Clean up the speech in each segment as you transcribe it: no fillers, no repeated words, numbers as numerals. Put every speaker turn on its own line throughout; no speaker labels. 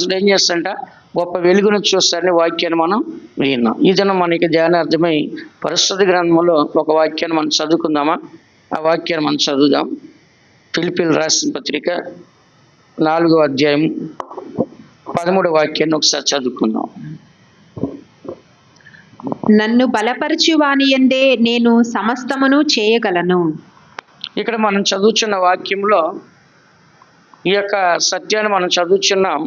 పరిశుద్ధ ఏం చేస్తాడంట, గొప్ప వెలుగును చూస్తాడని వాక్యాన్ని మనం విన్నాం. ఈ దినం మనకి ధ్యానార్థమై పరిశుద్ధ గ్రంథంలో ఒక వాక్యాన్ని మనం చదువుకుందామా? ఆ వాక్యాన్ని మనం చదువుదాం. ఫిలిప్పీయులకు రాసిన పత్రిక 4వ అధ్యాయం 13వ వాక్యాన్ని ఒకసారి చదువుకుందాం.
నన్ను బలపరచు వాని యందే నేను సమస్తమును చేయగలను.
ఇక్కడ మనం చదువుచున్న వాక్యంలో ఈ యొక్క సత్యాన్ని మనం చదువుచున్నాం.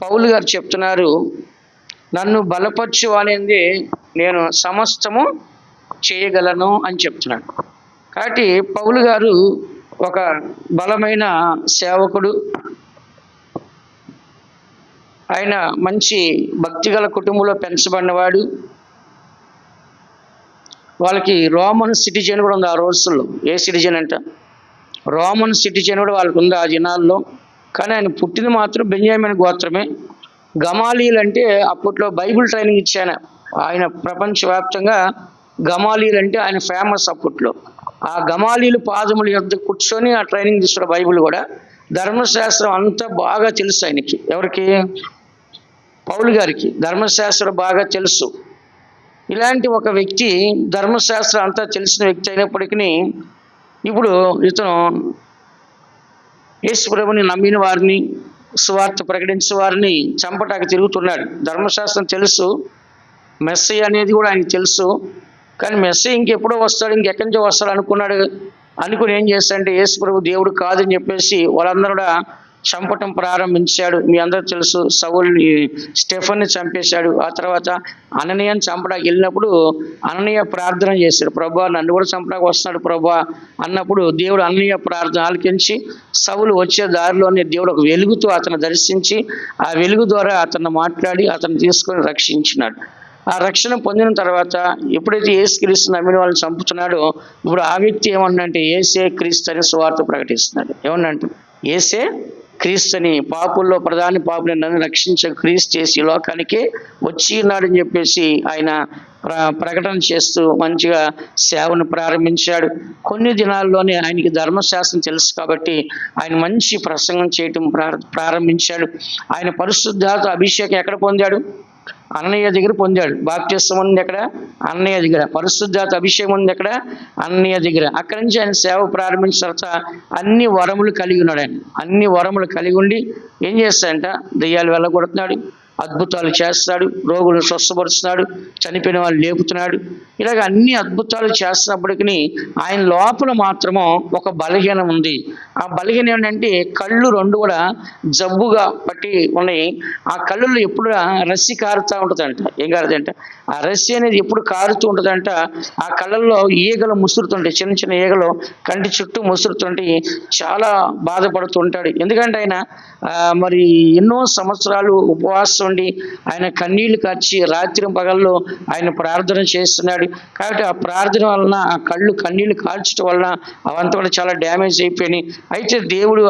పౌలు గారు చెప్తున్నారు, నన్ను బలపరచు వాని యందే నేను సమస్తము చేయగలను అని చెప్తున్నాడు. కాబట్టి పౌలు గారు ఒక బలమైన సేవకుడు. ఆయన మంచి భక్తిగల కుటుంబంలో పెంచబడినవాడు. వాళ్ళకి రోమన్ సిటిజన్ కూడా ఉంది ఆ రోజుల్లో. ఏ సిటిజన్ అంట? రోమన్ సిటిజన్ కూడా వాళ్ళకు ఉంది ఆ దినాల్లో. కానీ ఆయన పుట్టింది మాత్రం బెంజమిన్ గోత్రమే. గమాలీలు అంటే అప్పట్లో బైబిల్ ట్రైనింగ్ ఇచ్చాను ఆయన. ప్రపంచవ్యాప్తంగా గమాలీలు అంటే ఆయన ఫేమస్ అప్పట్లో. ఆ గమాలీలు పాదముల యొద్ద కూర్చొని ఆ ట్రైనింగ్ తీసుకున్న బైబిల్ కూడా. ధర్మశాస్త్రం అంతా బాగా తెలుసు ఆయనకి. ఎవరికి? పౌలు గారికి ధర్మశాస్త్రం బాగా తెలుసు. ఇలాంటి ఒక వ్యక్తి, ధర్మశాస్త్రం అంతా తెలిసిన వ్యక్తి అయినప్పటికీ ఇప్పుడు ఇతను యేసు ప్రభుని నమ్మిన వారిని, సువార్త ప్రకటించే వారిని చంపటానికి తిరుగుతున్నాడు. ధర్మశాస్త్రం తెలుసు, మెస్సయ్య అనేది కూడా ఆయనకు తెలుసు. కానీ మెస్సయ్య ఇంకెప్పుడో వస్తాడు, ఇంకెక్కడి నుంచో వస్తాడు అనుకుని ఏం చేస్తాడంటే, యేసు ప్రభు దేవుడు కాదని చెప్పేసి వాళ్ళందరూ కూడా చంపటం ప్రారంభించాడు. మీ అందరూ తెలుసు, సౌలుని, స్టెఫన్ని చంపేశాడు. ఆ తర్వాత అననీయని చంపడానికి వెళ్ళినప్పుడు అననీయ ప్రార్థన చేశాడు, ప్రభువా నన్ను కూడా చంపడానికి వస్తున్నాడు ప్రభువా అన్నప్పుడు దేవుడు అననీయ ప్రార్థన ఆలకించి సౌలు వచ్చే దారిలోనే దేవుడు ఒక వెలుగుతో అతను దర్శించి ఆ వెలుగు ద్వారా అతను మాట్లాడి అతను తీసుకొని రక్షించినాడు. ఆ రక్షణ పొందిన తర్వాత ఎప్పుడైతే యేసుక్రీస్తు నమ్మిన వాళ్ళని చంపుతున్నాడో ఇప్పుడు ఆ వ్యక్తి ఏమన్నంటే యేసే క్రీస్తు అని సువార్త ప్రకటిస్తున్నాడు. ఏమన్నంటే యేసే క్రీస్తుని, పాపుల్లో ప్రధాన పాపుని నన్ను రక్షించే క్రీస్తు చేసి లోకానికి వచ్చి ఉన్నాడని చెప్పేసి ఆయన ప్రకటన చేస్తూ మంచిగా సేవను ప్రారంభించాడు. కొన్ని దినాల్లోనే ఆయనకి ధర్మశాస్త్రం తెలుసు కాబట్టి ఆయన మంచి ప్రసంగం చేయటం ప్రారంభించాడు. ఆయన పరిశుద్ధాత్మ అభిషేకం ఎక్కడ పొందాడు? అననీయ దగ్గర పొందాడు. బాప్తిస్మం ఉంది ఎక్కడ? అననీయ దగ్గర. పరిశుద్ధాత్మ అభిషేకం ఉంది ఎక్కడ? అననీయ దగ్గర. అక్కడి నుంచి ఆయన సేవ ప్రారంభించిన తర్వాత అన్ని వరములు కలిగి ఉన్నాడు. ఆయన అన్ని వరములు కలిగి ఉండి ఏం చేస్తాడంట, దెయ్యాలు వెళ్ళగొడుతున్నాడు, అద్భుతాలు చేస్తాడు, రోగులను స్వస్థపరుస్తున్నాడు, చనిపోయిన వాళ్ళు లేపుతున్నాడు. ఇలాగ అన్ని అద్భుతాలు చేస్తున్నప్పటికీ ఆయన లోపల మాత్రము ఒక బలహీనం ఉంది. ఆ బలహీనం ఏంటంటే కళ్ళు రెండు కూడా జబ్బుగా పట్టి ఉన్నాయి. ఆ కళ్ళల్లో ఎప్పుడు రస్సి కారుతూ ఉంటుందంట. ఏం కారుదంట? ఆ రస్సి అనేది ఎప్పుడు కారుతూ ఉంటుందంట. ఆ కళ్ళల్లో ఈగలు ముసురుతుంటాయి, చిన్న చిన్న ఈగలు కంటి చుట్టూ ముసురుతుంటే చాలా బాధపడుతుంటాడు. ఎందుకంటే ఆయన మరి ఎన్నో సంవత్సరాలు ఉపవాసం ఉండి ఆయన కన్నీళ్లు కార్చి రాత్రి పగల్లో ఆయన ప్రార్థన చేస్తున్నాడు. కాబట్టి ఆ ప్రార్థన వలన ఆ కన్నీళ్లు కార్చడం వలన అవంతా కూడా చాలా డ్యామేజ్ అయిపోయినాయి. అయితే దేవుడు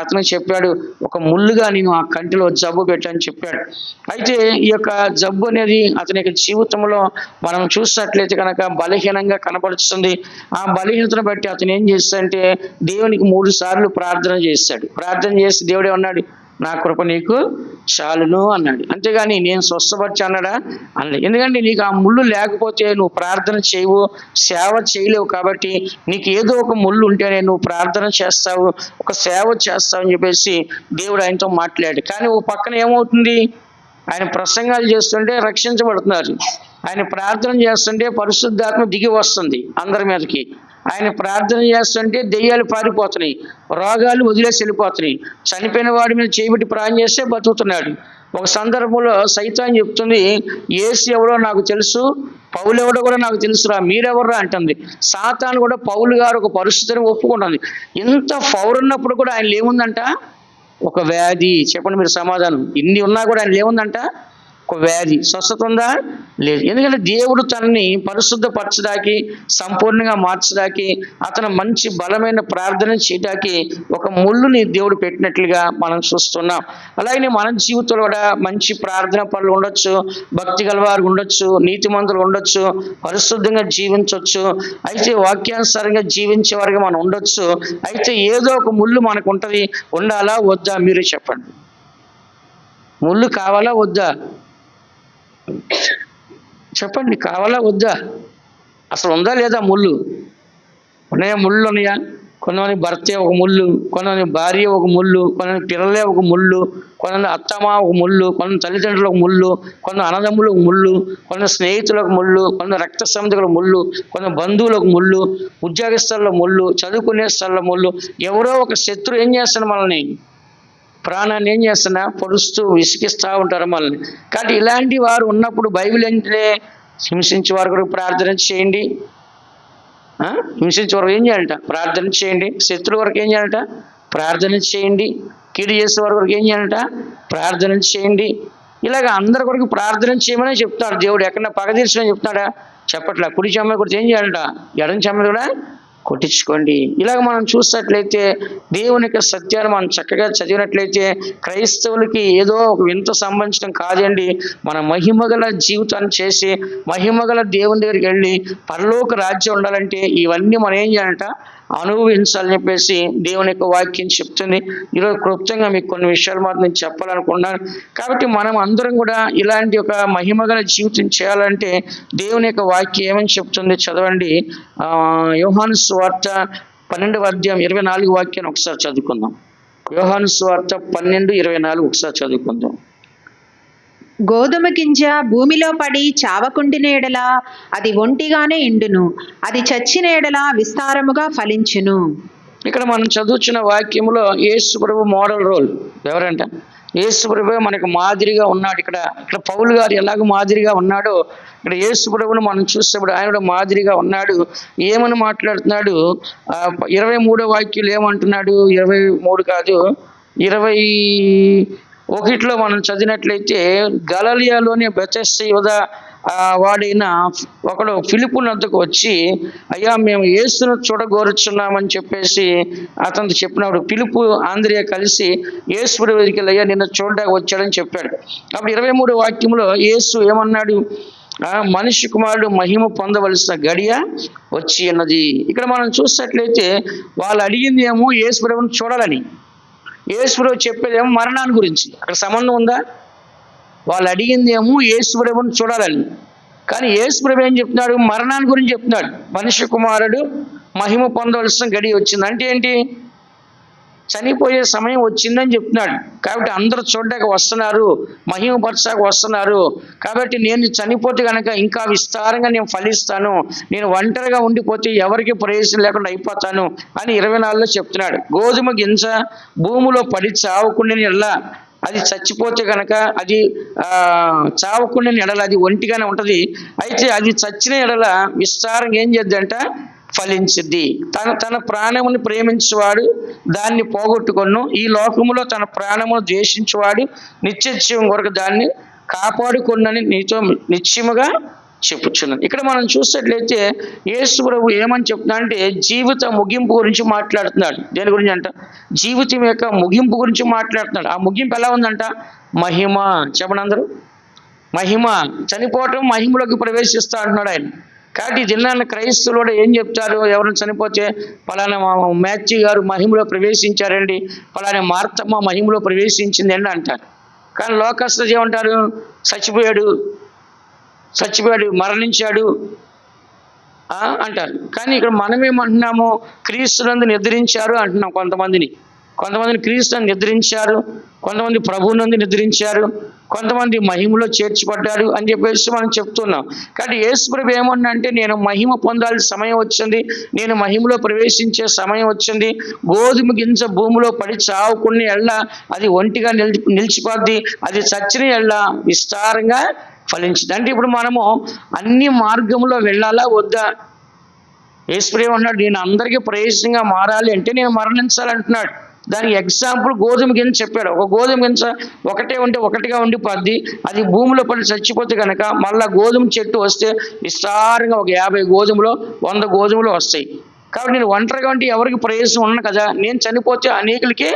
అతను చెప్పాడు, ఒక ముళ్ళుగా నేను ఆ కంటిలో జబ్బు పెట్టని చెప్పాడు. అయితే ఈ యొక్క జబ్బు అనేది అతని యొక్క జీవితంలో మనం చూసినట్లయితే కనుక బలహీనంగా కనపడుతుంది. ఆ బలహీనతను బట్టి అతను ఏం చేస్తాడంటే దేవునికి 3 సార్లు ప్రార్థన చేశాడు. ప్రార్థన చేసి దేవుడే అన్నాడు, నా కృప నీకు చాలును అన్నాడు. అంతేగాని నేను స్వస్థపరిచి అన్నాడా? అనలే. ఎందుకంటే నీకు ఆ ముళ్ళు లేకపోతే నువ్వు ప్రార్థన చేయవు, సేవ చేయలేవు. కాబట్టి నీకు ఏదో ఒక ముళ్ళు ఉంటేనే నువ్వు ప్రార్థన చేస్తావు, ఒక సేవ చేస్తావు అని చెప్పేసి దేవుడు ఆయనతో మాట్లాడాడు. కానీ ఓ పక్కన ఏమవుతుంది, ఆయన ప్రసంగాలు చేస్తుంటే రక్షించబడుతున్నారు, ఆయన ప్రార్థన చేస్తుంటే పరిశుద్ధాత్మ దిగి వస్తుంది అందరి మీదకి, ఆయన ప్రార్థన చేస్తుంటే దెయ్యాలు పారిపోతున్నాయి, రోగాలు వదిలేసి వెళ్ళిపోతున్నాయి, చనిపోయిన వాడి మీద చేయబెట్టి ప్రాణం చేస్తే బతుకుతున్నాడు. ఒక సందర్భంలో సైతాన్ చెప్తుంది, యేసు ఎవరో నాకు తెలుసు, పౌలు ఎవడో కూడా నాకు తెలుసురా, మీరెవరా అంటుంది. సాతాను కూడా పౌలు గారు ఒక పరిస్థితిని ఒప్పుకుంటుంది. ఇంత పవర్ ఉన్నప్పుడు కూడా ఆయన ఏముందంట? ఒక వ్యాధి. చెప్పండి మీరు సమాధానం. ఇన్ని ఉన్నా కూడా ఆయన ఏముందంట? ఒక వ్యాధి. స్వస్థత ఉందా? లేదు. ఎందుకంటే దేవుడు తనని పరిశుద్ధపరచడానికి, సంపూర్ణంగా మార్చడానికి, అతను మంచి బలమైన ప్రార్థన చేయడానికి ఒక ముళ్ళుని దేవుడు పెట్టినట్లుగా మనం చూస్తున్నాం. అలాగే మన జీవితంలో కూడా మంచి ప్రార్థన పనులు ఉండొచ్చు, భక్తి గలవారు ఉండొచ్చు, నీతిమంతులు ఉండొచ్చు, పరిశుద్ధంగా జీవించవచ్చు, అయితే వాక్యానుసారంగా జీవించే వారిగా మనం ఉండొచ్చు. అయితే ఏదో ఒక ముళ్ళు మనకు ఉంటుంది. ఉండాలా వద్దా? మీరే చెప్పండి. ముళ్ళు కావాలా వద్దా? చెప్పండి, కావాలా వద్దా? అసలు ఉందా లేదా ముళ్ళు? ఉన్నాయా? ముళ్ళు ఉన్నాయా? కొంతమంది భర్తే ఒక ముళ్ళు, కొంతమంది భార్య ఒక ముళ్ళు, కొంతమంది పిల్లలే ఒక ముళ్ళు, కొంతమంది అత్తమ్మ ఒక ముళ్ళు, కొంతమంది తల్లిదండ్రులు ఒక ముళ్ళు, కొంతమంది అన్నదమ్ములు ఒక ముళ్ళు, కొంతమంది స్నేహితులకు ముళ్ళు, కొంతమంది రక్త సంబంధికుల ముళ్ళు, కొంతమంది బంధువులకు ముళ్ళు, ఉద్యోగస్థల్లో ముళ్ళు, చదువుకునే స్థలంలో ముళ్ళు. ఎవరో ఒక శత్రువు ఏం చేస్తాడు మనల్ని? ప్రాణాన్ని ఏం చేస్తున్నా? పొడుస్తూ విసిగిస్తూ ఉంటారు మనల్ని. కాబట్టి ఇలాంటి వారు ఉన్నప్పుడు బైబిల్ ఏంటంటే హింసించే వారి కొరకు ప్రార్థన చేయండి. హింసించే వరకు ఏం చేయాలంట? ప్రార్థన చేయండి. శత్రువు వరకు ఏం చేయాలంట? ప్రార్థన చేయండి. కీడు చేసే వారి వరకు ఏం చేయాలంట? ప్రార్థన చేయండి. ఇలాగ అందరి కొరకు ప్రార్థన చేయమని చెప్తాడు దేవుడు. ఎక్కడన్నా పగ తీర్చమని చెప్తున్నాడా? చెప్పట్లా. కుడి చెమ్మ కొడితే ఏం చేయాలంట? ఎడం చెమ్మ కూడా కొట్టించుకోండి. ఇలాగ మనం చూసినట్లయితే దేవుని యొక్క సత్యాన్ని మనం చక్కగా చదివినట్లయితే క్రైస్తవులకి ఏదో ఒక వింత సంబంధించడం కాదండి. మన మహిమగల జీవితాన్ని చేసి మహిమగల దేవుని దగ్గరికి వెళ్ళి పరలోక రాజ్యం ఉండాలంటే ఇవన్నీ మనం ఏం చేయాలంట? అనుభవించాలని చెప్పేసి దేవుని యొక్క వాక్యం చెప్తుంది. ఈరోజు క్లుప్తంగా మీకు కొన్ని విషయాలు మాత్రం నేను చెప్పాలనుకున్నాను. కాబట్టి మనం అందరం కూడా ఇలాంటి ఒక మహిమగల జీవితం చేయాలంటే దేవుని యొక్క వాక్యం ఏమని చెప్తుంది చదవండి. యోహాను సువార్త 12వ అధ్యాయం 24 వాక్యాన్ని ఒకసారి చదువుకుందాం. యోహాను సువార్త 12:24 ఒకసారి చదువుకుందాం.
గోధుమ గింజ భూమిలో పడి చావకుండిన ఎడల అది ఒంటిగానే ఎండును, అది చచ్చిన ఎడల విస్తారముగా ఫలించును.
ఇక్కడ మనం చదువుతున్న వాక్యంలో యేసు ప్రభు మోడల్ రోల్ ఎవరంట? యేసు ప్రభు మనకు మాదిరిగా ఉన్నాడు. ఇక్కడ పౌలు గారు ఎలాగ మాదిరిగా ఉన్నాడో ఇక్కడ యేసు ప్రభువును మనం చూసేప్పుడు ఆయన కూడా మాదిరిగా ఉన్నాడు. ఏమని మాట్లాడుతున్నాడు? 23వ వాక్యం ఏమంటున్నాడు? 23 కాదు, 21లో మనం చదివినట్లయితే గలిలయలోని బెతెస్దా యూద వాడైన ఒకడు ఫిలిప్పు వద్దకు వచ్చి, అయ్యా మేము యేసును చూడగోరుచున్నామని చెప్పేసి అతను చెప్పినాడు. ఫిలిప్పు ఆంద్రియ కలిసి యేసు దగ్గరికి వెళ్ళి, అయ్యా నిన్ను చూడడానికి వచ్చాడని చెప్పాడు. అప్పుడు 23వ వాక్యంలో యేసు ఏమన్నాడు? మనిషి కుమారుడు మహిమ పొందవలసిన గడియ వచ్చి ఉన్నది. ఇక్కడ మనం చూసినట్లయితే వాళ్ళు అడిగింది ఏమో యేసు ప్రభువును చూడాలని, యేసు ప్రభు చెప్పేదేమో మరణాన్ని గురించి. అక్కడ సంబంధం ఉందా? వాళ్ళు అడిగింది ఏమో యేసు ప్రభువును చూడాలని, కానీ యేసు ప్రభు ఏం చెప్తున్నాడు? మరణాన్ని గురించి చెప్తున్నాడు. మనిషి కుమారుడు మహిమ పొందవలసిన గడి వచ్చింది అంటే ఏంటి? చనిపోయే సమయం వచ్చిందని చెప్తున్నాడు. కాబట్టి అందరూ చూడడానికి వస్తున్నారు, మహిమపరచాక వస్తున్నారు. కాబట్టి నేను చనిపోతే కనుక ఇంకా విస్తారంగా నేను ఫలిస్తాను, నేను ఒంటరిగా ఉండిపోతే ఎవరికి ప్రయోజనం లేకుండా అయిపోతాను అని 24లో చెప్తున్నాడు. గోధుమ గింజ భూమిలో పడి చావకుండా ఎడల అది చచ్చిపోతే కనుక అది చావకుండా ఎడల అది ఒంటిగానే ఉంటుంది. అయితే అది చచ్చిన ఎడల విస్తారంగా ఏం చేద్దంట? ఫలించిద్ది. తన ప్రాణముని ప్రేమించేవాడు దాన్ని పోగొట్టుకొను, ఈ లోకములో తన ప్రాణమును ద్వేషించేవాడు నిత్యజీవం కొరకు దాన్ని కాపాడుకొనని నీతో నిశ్చయముగా చెప్పుచున్నాను. ఇక్కడ మనం చూసినట్లయితే యేసు ప్రభు ఏమని చెప్తున్నా అంటే జీవిత ముగింపు గురించి మాట్లాడుతున్నాడు. దేని గురించి అంట? జీవితం యొక్క ముగింపు గురించి మాట్లాడుతున్నాడు. ఆ ముగింపు ఎలా ఉందంట? మహిమ. చెప్పండి అందరూ, మహిమ. చనిపోవటం మహిమలోకి ప్రవేశిస్తా అంటున్నాడు ఆయన. కాబట్టి జిల్లాలో క్రైస్తవులు కూడా ఏం చెప్తారు? ఎవరైనా చనిపోతే పలానా మ్యాథ్యూ గారు మహిమలో ప్రవేశించారండి, పలానా మార్తమ్మ మహిమలో ప్రవేశించింది అండి అంటారు. కానీ లోకస్తులు ఏమంటారు? చచ్చిపోయాడు, మరణించాడు అంటారు. కానీ ఇక్కడ మనమేమంటున్నాము? క్రీస్తునందు నిద్రించారు అంటున్నాం. కొంతమందిని క్రీస్తునందు నిద్రించారు, కొంతమంది ప్రభువునందు నిద్రించారు, కొంతమంది మహిమలో చేర్చబడ్డారు అని చెప్పేసి మనం చెప్తున్నాం. కాబట్టి యేసు ప్రభు ఏమన్నా అంటే నేను మహిమ పొందాల్సిన సమయం వచ్చింది, నేను మహిమలో ప్రవేశించే సమయం వచ్చింది. గోధుమ గింజ భూమిలో పడి చావుకుని ఎళ్ళ అది ఒంటిగా నిలిచిపోద్ది, అది చచ్చిన ఎళ్ళ విస్తారంగా ఫలించింది. అంటే ఇప్పుడు మనము అన్ని మార్గంలో వెళ్ళాలా వద్దా? యేసు ప్రభు అన్నాడు నేను అందరికీ ప్రయోజనంగా మారాలి అంటే నేను మరణించాలంటున్నాడు. దానికి ఎగ్జాంపుల్ గోధుమ గింజ చెప్పాడు. ఒక గోధుమ గింజ ఒకటే ఉంటే ఒకటిగా ఉండిపోద్ది, అది భూమిలో పడి చచ్చిపోతే కనుక మళ్ళీ గోధుమ చెట్టు వస్తే విస్తారంగా ఒక 50 గోధుమలో 100 గోధుమలు వస్తాయి. కాబట్టి నేను ఒంటరిగా ఉంటే ఎవరికి ప్రయోజనం ఉన్నాను కదా, నేను చనిపోతే అనేకులకి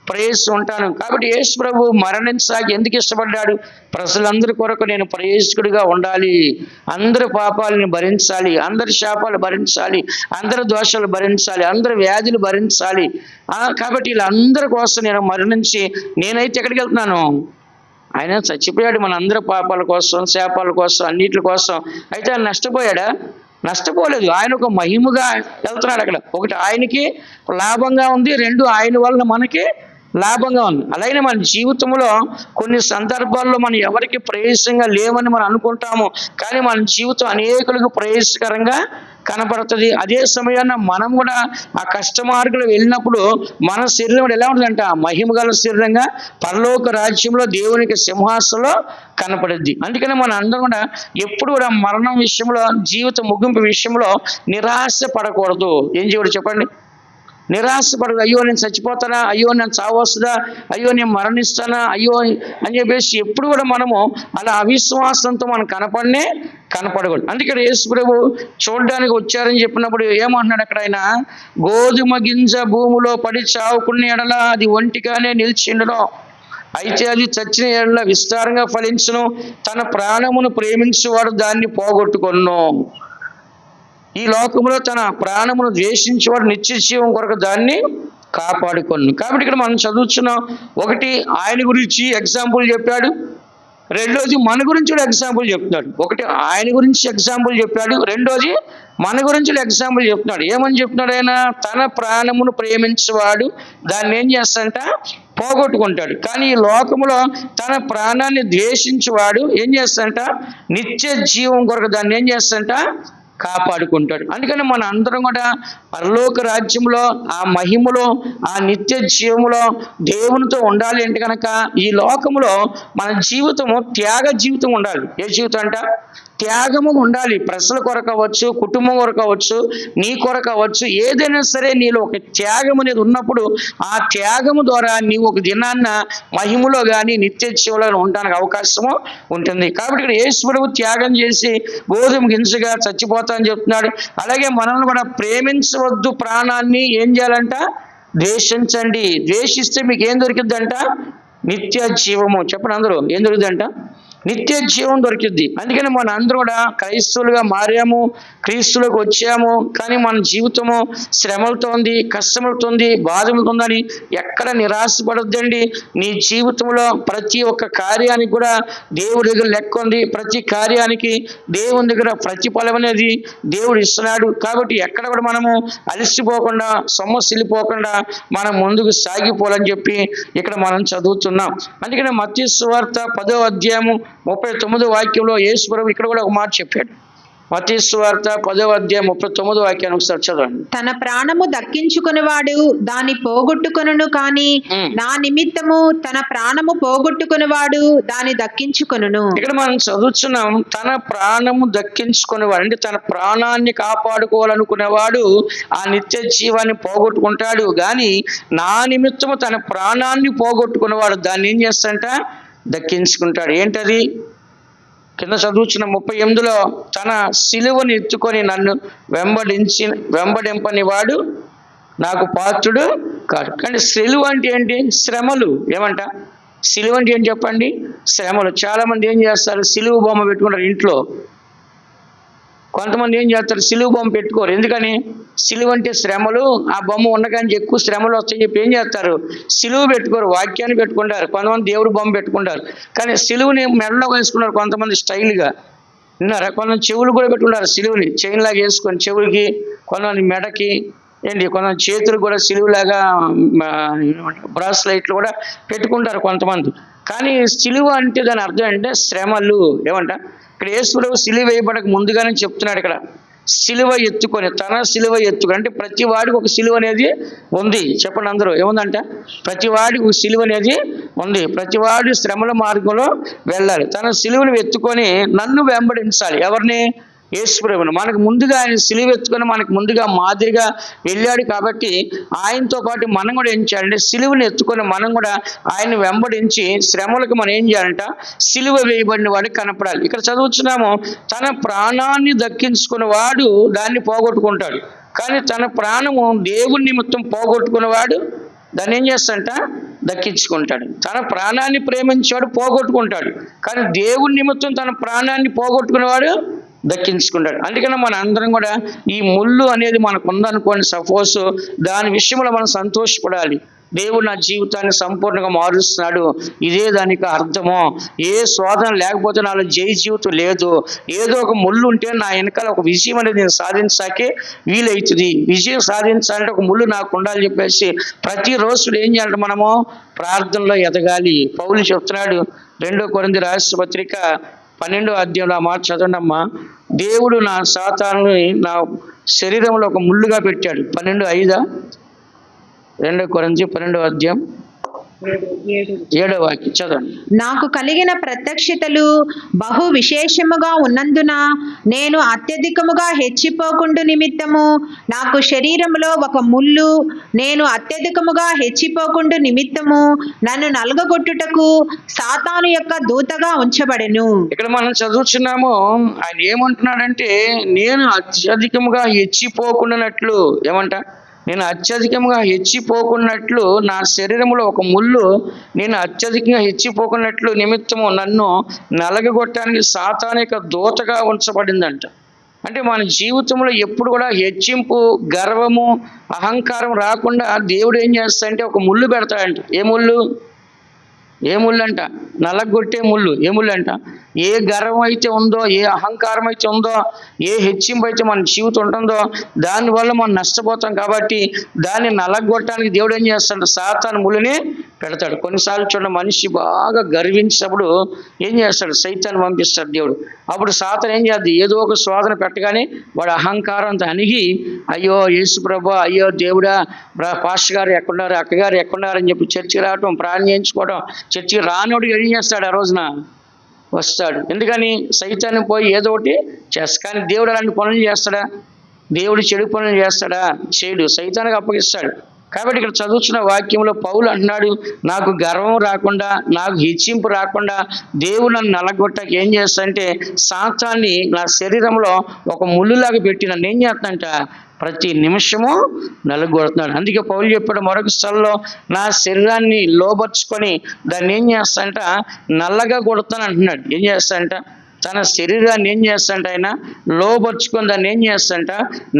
ప్రయోజనం ఉంటాను. కాబట్టి యేసు ప్రభు మరణించడానికి ఎందుకు ఇష్టపడ్డాడు? ప్రజలందరి కొరకు నేను ప్రయోజకుడిగా ఉండాలి, అందరి పాపాలని భరించాలి, అందరి శాపాలు భరించాలి, అందరి దోషాలు భరించాలి, అందరి వ్యాధులు భరించాలి. కాబట్టి వీళ్ళందరి కోసం నేను మరణించి నేనైతే ఎక్కడికి వెళ్తున్నాను? ఆయన చచ్చిపోయాడు మన అందరి పాపాల కోసం, శాపాల కోసం, అన్నిటి కోసం. అయితే ఆయన నష్టపోయాడా? నష్టపోలేదు. ఆయన ఒక మహిమగా వెళ్తున్నాడు అక్కడ. ఒకటి ఆయనకి లాభంగా ఉంది, రెండు ఆయన వలన మనకి లాభంగా ఉంది. అలాగే మన జీవితంలో కొన్ని సందర్భాల్లో మనం ఎవరికి ప్రవేశంగా లేవని మనం అనుకుంటాము, కానీ మన జీవితం అనేకులకు ప్రవేశకరంగా కనపడుతుంది. అదే సమయాన్ని మనం కూడా ఆ కష్ట మార్గంలో వెళ్ళినప్పుడు మన శరీరం కూడా ఎలా ఉంటుందంట? మహిమ గల శరీరంగా పరలోక రాజ్యంలో దేవునికి సింహాసనంలో కనపడుద్ది. అందుకని మన అందరం కూడా ఎప్పుడు కూడా మరణం విషయంలో, జీవిత ముగింపు విషయంలో నిరాశ పడకూడదు. ఏం చేయకూడదు చెప్పండి? నిరాశపడదు. అయ్యో నేను చచ్చిపోతానా, అయ్యో నేను చావొస్తుందా, అయ్యో నేను మరణిస్తానా, అయ్యో అని చెప్పేసి ఎప్పుడు కూడా మనము అలా అవిశ్వాసంతో మనం కనపడకూడదు. అందుకే యేసు ప్రభు చూడడానికి వచ్చారని చెప్పినప్పుడు ఏమంటున్నాడు అక్కడ ఆయన? గోధుమ గింజ భూమిలో పడి చావుకున్న ఎడల అది ఒంటిగానే నిలిచిండును, అయితే అది చచ్చిన ఎడల విస్తారంగా ఫలించును, తన ప్రాణమును ప్రేమించేవాడు దాన్ని పోగొట్టుకొను. ఈ లోకంలో తన ప్రాణమును ద్వేషించేవాడు నిత్య జీవం కొరకు దాన్ని కాపాడుకొను. కాబట్టి ఇక్కడ మనం చదువుతున్నాం. ఒకటి ఆయన గురించి ఎగ్జాంపుల్ చెప్పాడు, రెండోది మన గురించి కూడా ఎగ్జాంపుల్ చెప్తున్నాడు. ఒకటి ఆయన గురించి ఎగ్జాంపుల్ చెప్పాడు, రెండోది మన గురించి ఎగ్జాంపుల్ చెప్తున్నాడు. ఏమని చెప్తున్నాడు ఆయన? తన ప్రాణమును ప్రేమించేవాడు దాన్ని ఏం చేస్తాడంట? పోగొట్టుకుంటాడు. కానీ ఈ లోకంలో తన ప్రాణాన్ని ద్వేషించేవాడు ఏం చేస్తాడంట? నిత్య జీవం కొరకు దాన్ని ఏం చేస్తాడంట? కాపాడుకుంటాడు. అందుకని మన అందరం కూడా పరలోక రాజ్యంలో, ఆ మహిమలో, ఆ నిత్య జీవములో దేవునితో ఉండాలి అంటే కనుక ఈ లోకంలో మన జీవితము త్యాగ జీవితం ఉండాలి. ఏ జీవితం అంట? త్యాగము ఉండాలి. ప్రజల కొరకు అవ్వచ్చు, కుటుంబం కొరకు అవ్వచ్చు, నీ కొరకు అవ్వచ్చు, ఏదైనా సరే నీలో ఒక త్యాగం అనేది ఉన్నప్పుడు ఆ త్యాగము ద్వారా నీవు ఒక దినాన్న మహిమలో కానీ నిత్య జీవంలో ఉండడానికి అవకాశము ఉంటుంది. కాబట్టి ఇక్కడ యేసు ప్రభువు త్యాగం చేసి గోధుమ గింజగా చచ్చిపోతా అని చెప్తున్నాడు. అలాగే మనల్ని కూడా ప్రేమించవద్దు, ప్రాణాన్ని ఏం చేయాలంట? ద్వేషించండి. ద్వేషిస్తే మీకు ఏం దొరికిద్దంట? నిత్య జీవము. చెప్పండి అందరూ, ఏం దొరికిందంట? నిత్య జీవం దొరికిద్ది. అందుకని మన అందరూ కూడా క్రైస్తవులుగా మారాము, క్రీస్తులకు వచ్చాము, కానీ మన జీవితము శ్రమలతో ఉంది, కష్టములతో ఉంది, బాధలతో ఉందని ఎక్కడ నిరాశపడొద్దండి. నీ జీవితంలో ప్రతి ఒక్క కార్యానికి కూడా దేవుడి దగ్గర లెక్క ఉంది. ప్రతి కార్యానికి దేవుని దగ్గర ప్రతిఫలం అనేది దేవుడు ఇస్తున్నాడు. కాబట్టి ఎక్కడ కూడా మనము అలసిపోకుండా, సొమ్మసిల్లిపోకుండా మనం ముందుకు సాగిపోవాలని చెప్పి ఇక్కడ మనం చదువుతున్నాం. అందుకని మత్తయి సువార్త 10వ అధ్యాయము 39వ వాక్యంలో యేసు ప్రభు ఇక్కడ కూడా ఒక మాట చెప్పాడు. మత్తయి సువార్త 10వ అధ్యాయం 39వ వాక్యాన్ని ఒకసారి చదవండి.
తన ప్రాణము దక్కించుకునివాడు దాన్ని పోగొట్టుకొనును, కానీ నా నిమిత్తము తన ప్రాణము పోగొట్టుకునివాడు దాన్ని దక్కించుకొనును.
ఇక్కడ మనం చదువుతున్నాం, తన ప్రాణము దక్కించుకునేవాడు అంటే తన ప్రాణాన్ని కాపాడుకోవాలనుకునేవాడు ఆ నిత్య జీవాన్ని పోగొట్టుకుంటాడు, కానీ నా నిమిత్తము తన ప్రాణాన్ని పోగొట్టుకునేవాడు దాన్ని ఏం చేస్తాడంట? దక్కించుకుంటాడు. ఏంటది? కింద చదువుతున్న 38లో తన సిలువను ఎత్తుకొని నన్ను వెంబడింపని వాడు నాకు పాత్రుడు కాదు. కానీ సిలువ అంటే ఏంటి? శ్రమలు. ఏమంట? సిలువ అంటే ఏంటి చెప్పండి? శ్రమలు. చాలా మంది ఏం చేస్తారు? సిలువ బొమ్మ పెట్టుకుంటారు ఇంట్లో. కొంతమంది ఏం చేస్తారు? సిలువ బొమ్మ పెట్టుకోరు. ఎందుకని? సిలువ అంటే శ్రమలు, ఆ బొమ్మ ఉండగానే ఎక్కువ శ్రమలు వస్తాయని చెప్పి ఏం చేస్తారు? సిలువ పెట్టుకోరు, వాక్యాన్ని పెట్టుకుంటారు. కొంతమంది దేవుడు బొమ్మ పెట్టుకుంటారు, కానీ సిలువని మెడలో వేసుకున్నారు కొంతమంది స్టైల్గా. విన్నారా? కొంతమంది చెవులు కూడా పెట్టుకుంటారు సిలువని చైన్ లాగా వేసుకొని చెవులకి, కొంతమంది మెడకి, కొంతమంది చేతులు కూడా సిలువలాగా బ్రాస్లైట్లు కూడా పెట్టుకుంటారు కొంతమంది. కానీ సిలువ అంటే దాని అర్థం అంటే శ్రమలు. ఏమంట? ఇక్కడ యేసు ప్రభువు సిలువ వేయబడక ముందుగానే చెప్తున్నాడు. ఇక్కడ సిలువ ఎత్తుకొని, తన సిలువ ఎత్తుకొని అంటే ప్రతి వాడికి ఒక సిలువ అనేది ఉంది. చెప్పండి అందరూ, ఏముందంట? ప్రతి వాడికి ఒక సిలువ అనేది ఉంది. ప్రతి వాడు శ్రమల మార్గంలో వెళ్ళాలి. తన సిలువను ఎత్తుకొని నన్ను వెంబడించాలి. ఎవరిని? యేసు ప్రభువును. మనకు ముందుగా ఆయన సిలువ ఎత్తుకొని మనకు ముందుగా మాదిరిగా వెళ్ళాడు. కాబట్టి ఆయనతో పాటు మనం కూడా ఏం చేయాలంటే సిలువను ఎత్తుకొని మనం కూడా ఆయన వెంబడించి శ్రమలకు మనం ఏం చేయాలంట? సిలువ వేయబడిన వాడికి కనపడాలి. ఇక్కడ చదువుతున్నాము, తన ప్రాణాన్ని దక్కించుకున్న వాడు దాన్ని పోగొట్టుకుంటాడు, కానీ తన ప్రాణము దేవుని నిమిత్తం పోగొట్టుకున్నవాడు దాన్ని ఏం చేస్తాడంట? దక్కించుకుంటాడు. తన ప్రాణాన్ని ప్రేమించేవాడు పోగొట్టుకుంటాడు, కానీ దేవుని నిమిత్తం తన ప్రాణాన్ని పోగొట్టుకునేవాడు దక్కించుకుంటాడు. అందుకని మన అందరం కూడా ఈ ముళ్ళు అనేది మనకు ఉందనుకోండి, సపోజ్ దాని విషయంలో మనం సంతోషపడాలి. దేవుడు నా జీవితాన్ని సంపూర్ణంగా మారుస్తున్నాడు, ఇదే దానికి అర్థము. ఏ శోధన లేకపోతే నాలో జై జీవితం లేదు. ఏదో ఒక ముళ్ళు ఉంటే నా వెనకాల ఒక విజయం అనేది నేను సాధించాకే వీలవుతుంది. విజయం సాధించాలంటే ఒక ముళ్ళు నాకు ఉండాలని చెప్పేసి ప్రతిరోజు ఏం చేయాలంటే మనము ప్రార్థనలో ఎదగాలి. పౌలు చెప్తున్నాడు 2 కొరింథీ రాసిన పత్రిక 12వ అధ్యాయంలో ఆ మాట చదవండి అమ్మా. దేవుడు నా సాతానుని నా శరీరంలో ఒక ముళ్ళుగా పెట్టాడు. 12:5 2 కొరింథీ 12వ అధ్యాయం 7వ వాక్యం చదవండి.
నాకు కలిగిన ప్రత్యక్షతలు బహు విశేషముగా ఉన్నందున నేను అత్యధికముగా హెచ్చిపోకుండు నిమిత్తము నాకు శరీరములో ఒక ముళ్ళు, నేను అత్యధికముగా హెచ్చిపోకుండు నిమిత్తము నన్ను నలగగొట్టుటకు సాతాను యొక్క దూతగా ఉంచబడెను.
ఇక్కడ మనం చదువుతున్నాము, ఆయన ఏమంటున్నాడంటే నేను అత్యధికముగా హెచ్చిపోకుండానట్లు, ఏమంట, నేను అత్యధికంగా హెచ్చిపోకున్నట్లు నా శరీరంలో ఒక ముళ్ళు, నేను అత్యధికంగా హెచ్చిపోకున్నట్లు నిమిత్తము నన్ను నలగగొట్టడానికి సాతాను యొక్క దూతగా ఉంచబడిందంట. అంటే మన జీవితంలో ఎప్పుడు కూడా హెచ్చింపు, గర్వము, అహంకారం రాకుండా దేవుడు ఏం చేస్తాడంటే ఒక ముళ్ళు పెడతాడంట. ఏ ముళ్ళు? ఏ ముళ్ళు అంట? నలగొట్టే ముళ్ళు. ఏ ముళ్ళు అంట? ఏ గర్వం అయితే ఉందో, ఏ అహంకారం అయితే ఉందో, ఏ హెచ్చింపు అయితే మన జీవితం ఉంటుందో దానివల్ల మనం నష్టపోతాం. కాబట్టి దాన్ని నలగొట్టడానికి దేవుడు ఏం చేస్తాడు? సాతాను ముళ్ళుని పెడతాడు. కొన్నిసార్లు చూడండి, మనిషి బాగా గర్వించినప్పుడు ఏం చేస్తాడు? సైతాన్ని పంపిస్తాడు దేవుడు. అప్పుడు సాతాను ఏం చేద్ది? ఏదో ఒక శోధన పెట్టగానే వాడు అహంకారంతో అణిగి, అయ్యో యేసు ప్రభు, అయ్యో దేవుడా, పాస్టర్ గారు ఎక్కడున్నారు, అక్కగారు ఎక్కడున్నారు అని చెప్పి చర్చికి రావటం, ప్రాణం చేయించుకోవడం. చర్చికి రానోడు ఏం చేస్తాడు? ఆ రోజున వస్తాడు. ఎందుకని? సైతాన్ని పోయి ఏదో ఒకటి చేస్తాడు. కానీ దేవుడు అలాంటి పనులు చేస్తాడా? దేవుడు చెడు పనులు చేస్తాడా? చేయడు. సైతానికి అప్పగిస్తాడు. కాబట్టి ఇక్కడ చదువుతున్న వాక్యంలో పౌలు అంటున్నాడు, నాకు గర్వం రాకుండా, నాకు హెచ్చింపు రాకుండా దేవుడు నన్ను నలగొట్టక ఏం చేస్తాడంటే సాతాన్ని నా శరీరంలో ఒక ముళ్ళులాగా పెట్టి నన్ను ఏం చేస్తాడంట? ప్రతి నిమిషము నలగొడుతున్నాడు. అందుకే పౌలు చెప్పాడు మరొక స్థలంలో, నా శరీరాన్ని లోబర్చుకొని దాన్ని ఏం చేస్తాడంట? నల్లగా కొడుతాను అంటున్నాడు. ఏం చేస్తాడంట? తన శరీరాన్ని ఏం చేస్తాడంట? ఆయన లోబర్చుకొని దాన్ని ఏం చేస్తాడంట?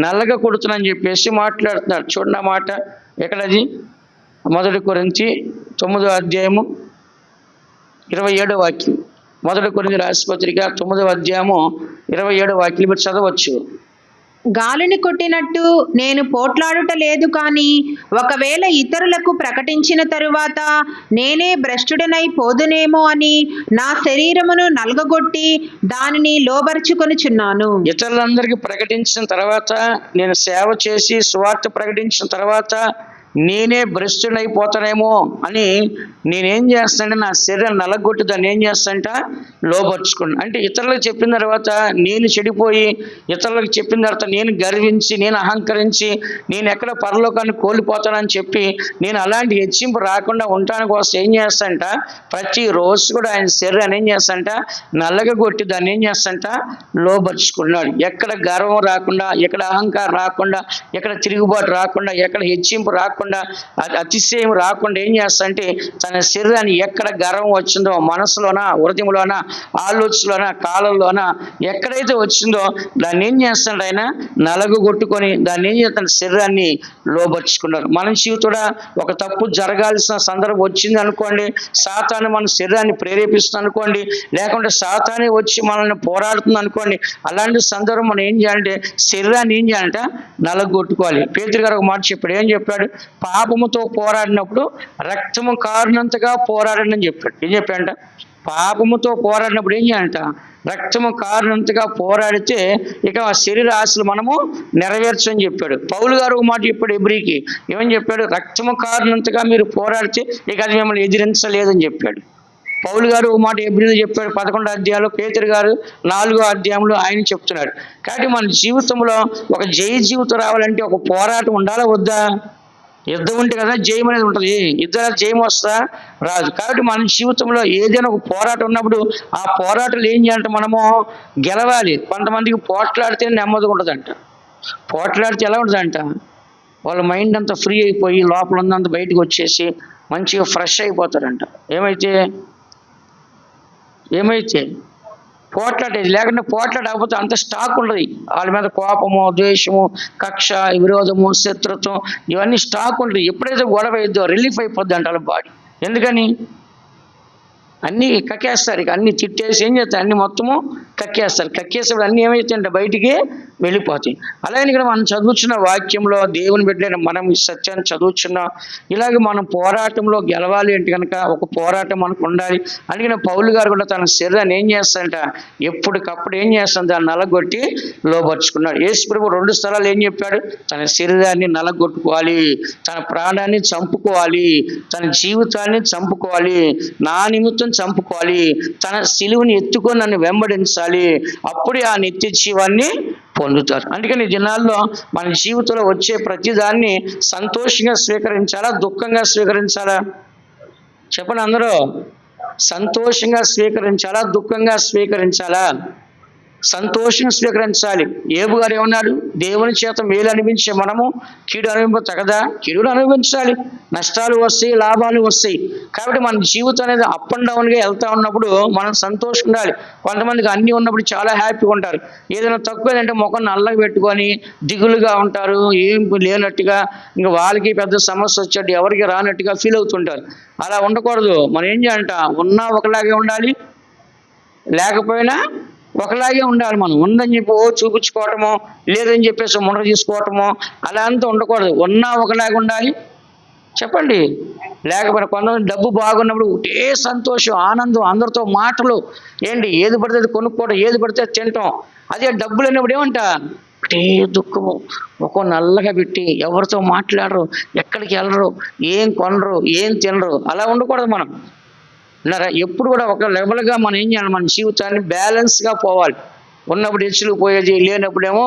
నల్లగా కొడుతున్నాను చెప్పేసి మాట్లాడుతున్నాడు. చూడండి ఆ మాట ఎక్కడది? 1 కొరింథీ 9వ అధ్యాయము 27వ వాక్యం. 1 కొరింథీ రాసిన పత్రిక 9వ అధ్యాయము 27వ వాక్యం మీరు చదవచ్చు.
గాలిని కొట్టినట్టు నేను పోట్లాడుట లేదు, కానీ ఒకవేళ ఇతరులకు ప్రకటించిన తరువాత నేనే భ్రష్టుడనై పోదునేమో అని నా శరీరమును నలగగొట్టి దానిని లోబరుచుకొనుచున్నాను.
ఇతరులందరికీ ప్రకటించిన తర్వాత, నేను సేవ చేసి సువార్త ప్రకటించిన తర్వాత నేనే భ్రష్టుడైపోతానేమో అని నేనేం చేస్తానంటే నా శరీరం నలగొట్టి దాన్ని ఏం చేస్తానంట? లోపరుచుకున్నాను. అంటే ఇతరులకు చెప్పిన తర్వాత నేను చెడిపోయి, ఇతరులకు చెప్పిన తర్వాత నేను గర్వించి, నేను అహంకరించి, నేను ఎక్కడ పరలోకాన్ని కోల్పోతానని చెప్పి నేను అలాంటి హెచ్చింపు రాకుండా ఉండటానికి కోసం ఏం చేస్తానంట? ప్రతిరోజు కూడా ఆయన శరీరాన్ని ఏం చేస్తానంట? నల్లగా కొట్టి దాన్ని ఏం చేస్తానంట? లోపరుచుకున్నాడు. ఎక్కడ గర్వం రాకుండా, ఎక్కడ అహంకారం రాకుండా, ఎక్కడ తిరుగుబాటు రాకుండా, ఎక్కడ హెచ్చింపు రాకుండా, అతిశయం రాకుండా ఏం చేస్తాడంటే తన శరీరాన్ని ఎక్కడ గర్వం వచ్చిందో, మనసులోనా, హృదయంలోనా, ఆలోచనలోనా, కాలంలోనా ఎక్కడైతే వచ్చిందో దాన్ని ఏం చేస్తాడు? ఆయన నలగొట్టుకొని దాన్ని ఏం చేస్తాడు? శరీరాన్ని లోబర్చుకున్నారు. మన జీవితంలో ఒక తప్పు జరగాల్సిన సందర్భం వచ్చింది అనుకోండి, సాతాను మన శరీరాన్ని ప్రేరేపిస్తుంది అనుకోండి, లేకుంటే సాతానే వచ్చి మనల్ని పోరాడుతుంది అనుకోండి, అలాంటి సందర్భం మనం ఏం చేయాలంటే శరీరాన్ని ఏం చేయాలంట? నలగొట్టుకోవాలి. పేతురు గారు ఒక మాట చెప్పాడు. ఏం చెప్పాడు? పాపముతో పోరాడినప్పుడు రక్తము కారునంతగా పోరాడండి అని చెప్పాడు. ఏం చెప్పాడంట? పాపముతో పోరాడినప్పుడు ఏం చేయాలంట? రక్తము కారునంతగా పోరాడితే ఇక ఆ శరీర ఆశలు మనము నెరవేర్చని చెప్పాడు. పౌలు గారు ఒక మాట చెప్పాడు హెబ్రీకి. ఏమని చెప్పాడు? రక్తము కారునంతగా మీరు పోరాడితే ఇక అది మిమ్మల్ని ఎదిరించలేదని చెప్పాడు. పౌలు గారు ఒక మాట హెబ్రీలో చెప్పాడు 11వ అధ్యాయంలో. పేతురు గారు 4వ అధ్యాయంలో ఆయన చెప్తున్నాడు. కాబట్టి మన జీవితంలో ఒక జయ జీవితం రావాలంటే ఒక పోరాటం ఉండాలా వద్దా? యుద్ధం ఉంటే కదా జయం అనేది ఉంటుంది. యుద్ధం జయం వస్తా రాదు. కాబట్టి మన జీవితంలో ఏదైనా ఒక పోరాటం ఉన్నప్పుడు ఆ పోరాటాలు ఏం చేయాలంటే మనము గెలవాలి. కొంతమందికి పోట్లాడితే నెమ్మదిగా ఉంటుందంట. పోట్లాడితే ఎలా ఉంటుందంట? వాళ్ళ మైండ్ అంతా ఫ్రీ అయిపోయి లోపల ఉన్నంత బయటకు వచ్చేసి మంచిగా ఫ్రెష్ అయిపోతారంట. ఏమైతే పోట్లాడేది, లేకుంటే పోట్లాడకపోతే అంత స్టాక్ ఉండదు. వాళ్ళ మీద కోపము, ద్వేషము, కక్ష, విరోధము, శత్రుత్వం ఇవన్నీ స్టాక్ ఉంటుంది. ఎప్పుడైతే గొడవ అయ్యిద్దో రిలీఫ్ అయిపోద్ది అంట వాళ్ళ బాడీ. ఎందుకని? అన్నీ కక్కేస్తారు. ఇక అన్ని చిట్టేసి ఏం చేస్తారు, అన్ని మొత్తము కక్కేస్తారు. కక్కేసేప్పుడు అన్నీ ఏమవుతాయంటే బయటికి వెళ్ళిపోతాయి. అలాగే ఇక్కడ మనం చదువుతున్న వాక్యంలో దేవుని బిడ్డలైన మనం ఈ సత్యాన్ని చదువుతున్నాం. ఇలాగే మనం పోరాటంలో గెలవాలి అంటే కనుక ఒక పోరాటం మనకు ఉండాలి. అందుకని పౌలు గారు కూడా తన శరీరాన్ని ఏం చేస్తాడంట, ఎప్పటికప్పుడు ఏం చేస్తాడు, దాన్ని నలగొట్టి లోపరుచుకున్నాడు. యేసు ప్రభు 2 స్థలాలు ఏం చెప్పాడు, తన శరీరాన్ని నలగొట్టుకోవాలి, తన ప్రాణాన్ని చంపుకోవాలి, తన జీవితాన్ని చంపుకోవాలి, నా నిమిత్తం చంపుకోవాలి, తన సిలువని ఎత్తుకొని నన్ను వెంబడించాలి, అప్పుడే ఆ నిత్య జీవాన్ని పొందుతారు. అందుకని ఈ దినాల్లో మన జీవితంలో వచ్చే ప్రతిదాన్ని సంతోషంగా స్వీకరించాలా, దుఃఖంగా స్వీకరించాలా? చెప్పండి అందరూ. సంతోషంగా స్వీకరించాలా, దుఃఖంగా స్వీకరించాలా? సంతోషంగా స్వీకరించాలి. ఏబు గారు ఏమన్నాడు, దేవుని చేత మేలు అనిపించే మనము కీడు అనుభవించగదా? కీడు అనుభవించాలి. నష్టాలు వస్తాయి, లాభాలు వస్తాయి. కాబట్టి మన జీవితం అనేది అప్ అండ్ డౌన్గా వెళ్తా ఉన్నప్పుడు మనం సంతోషంగా ఉండాలి. కొంతమందికి అన్నీ ఉన్నప్పుడు చాలా హ్యాపీగా ఉంటారు. ఏదైనా తక్కువేదంటే ముఖం నల్లగా పెట్టుకొని దిగులుగా ఉంటారు, ఏం లేనట్టుగా, ఇంకా వాళ్ళకి పెద్ద సమస్య వచ్చేట్టు ఎవరికి రానట్టుగా ఫీల్ అవుతుంటారు. అలా ఉండకూడదు. మనం ఏం చేయాలంట, ఉన్నా ఒకలాగే ఉండాలి, లేకపోయినా ఒకలాగే ఉండాలి. మనం ఉందని చెప్పి చూపించుకోవటమో, లేదని చెప్పేసి ముండ తీసుకోవటమో అలా అంతా ఉండకూడదు. ఉన్నా ఒకలాగే ఉండాలి. చెప్పండి. లేకపోతే కొంతమంది డబ్బు బాగున్నప్పుడు ఒకటే సంతోషం, ఆనందం, అందరితో మాటలు, ఏది పడితే అది కొనుక్కోవడం, ఏది పడితే అది తినటం. అదే డబ్బులు అయినప్పుడు ఏమంట, ఒకటే దుఃఖము, ఒక నల్లగా పెట్టి ఎవరితో మాట్లాడరు, ఎక్కడికి వెళ్ళరు, ఏం కొనరు, ఏం తినరు. అలా ఉండకూడదు మనం. ఎప్పుడు కూడా ఒక లెవెల్గా మనం ఏం చేయాలి, మన జీవితాన్ని బ్యాలెన్స్గా పోవాలి. ఉన్నప్పుడు హెచ్చులు పోయేది, లేనప్పుడేమో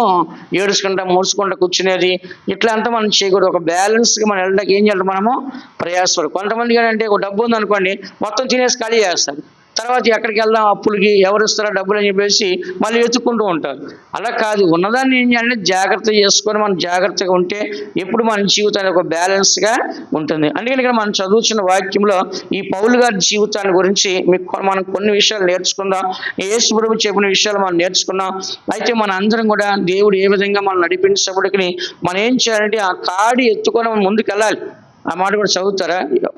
ఏడుచుకుంటా మూడ్చుకుంటా కూర్చునేది, ఇట్లా అంతా మనం చేయకూడదు. ఒక బ్యాలెన్స్గా మనం వెళ్ళడానికి ఏం చేయాలి, మనము ప్రయాసపడు. కొంతమంది ఏంటంటే ఒక డబ్బు ఉందనుకోండి, మొత్తం తినేసి ఖాళీ చేస్తారు. తర్వాత ఎక్కడికి వెళ్దాం, అప్పులకి ఎవరు ఇస్తారో డబ్బులు అని చెప్పేసి మళ్ళీ వెతుక్కుంటూ ఉంటారు. అలా కాదు, ఉన్నదాన్ని ఏం చేయాలంటే జాగ్రత్త చేసుకొని మనం జాగ్రత్తగా ఉంటే ఎప్పుడు మన జీవితాన్ని ఒక బ్యాలెన్స్గా ఉంటుంది. అందుకని ఇక్కడ మనం చదువుతున్న వాక్యంలో ఈ పౌలు గారి జీవితాన్ని గురించి మనం కొన్ని విషయాలు నేర్చుకుందాం. యేసు ప్రభు చెప్పిన విషయాలు మనం నేర్చుకున్నాం. అయితే మన అందరం కూడా దేవుడు ఏ విధంగా మనం నడిపించేప్పటికి మనం ఏం చేయాలంటే ఆ కాడి ఎత్తుకొని మనం ముందుకు వెళ్ళాలి. ఆ మాట కూడా చదువుతారా?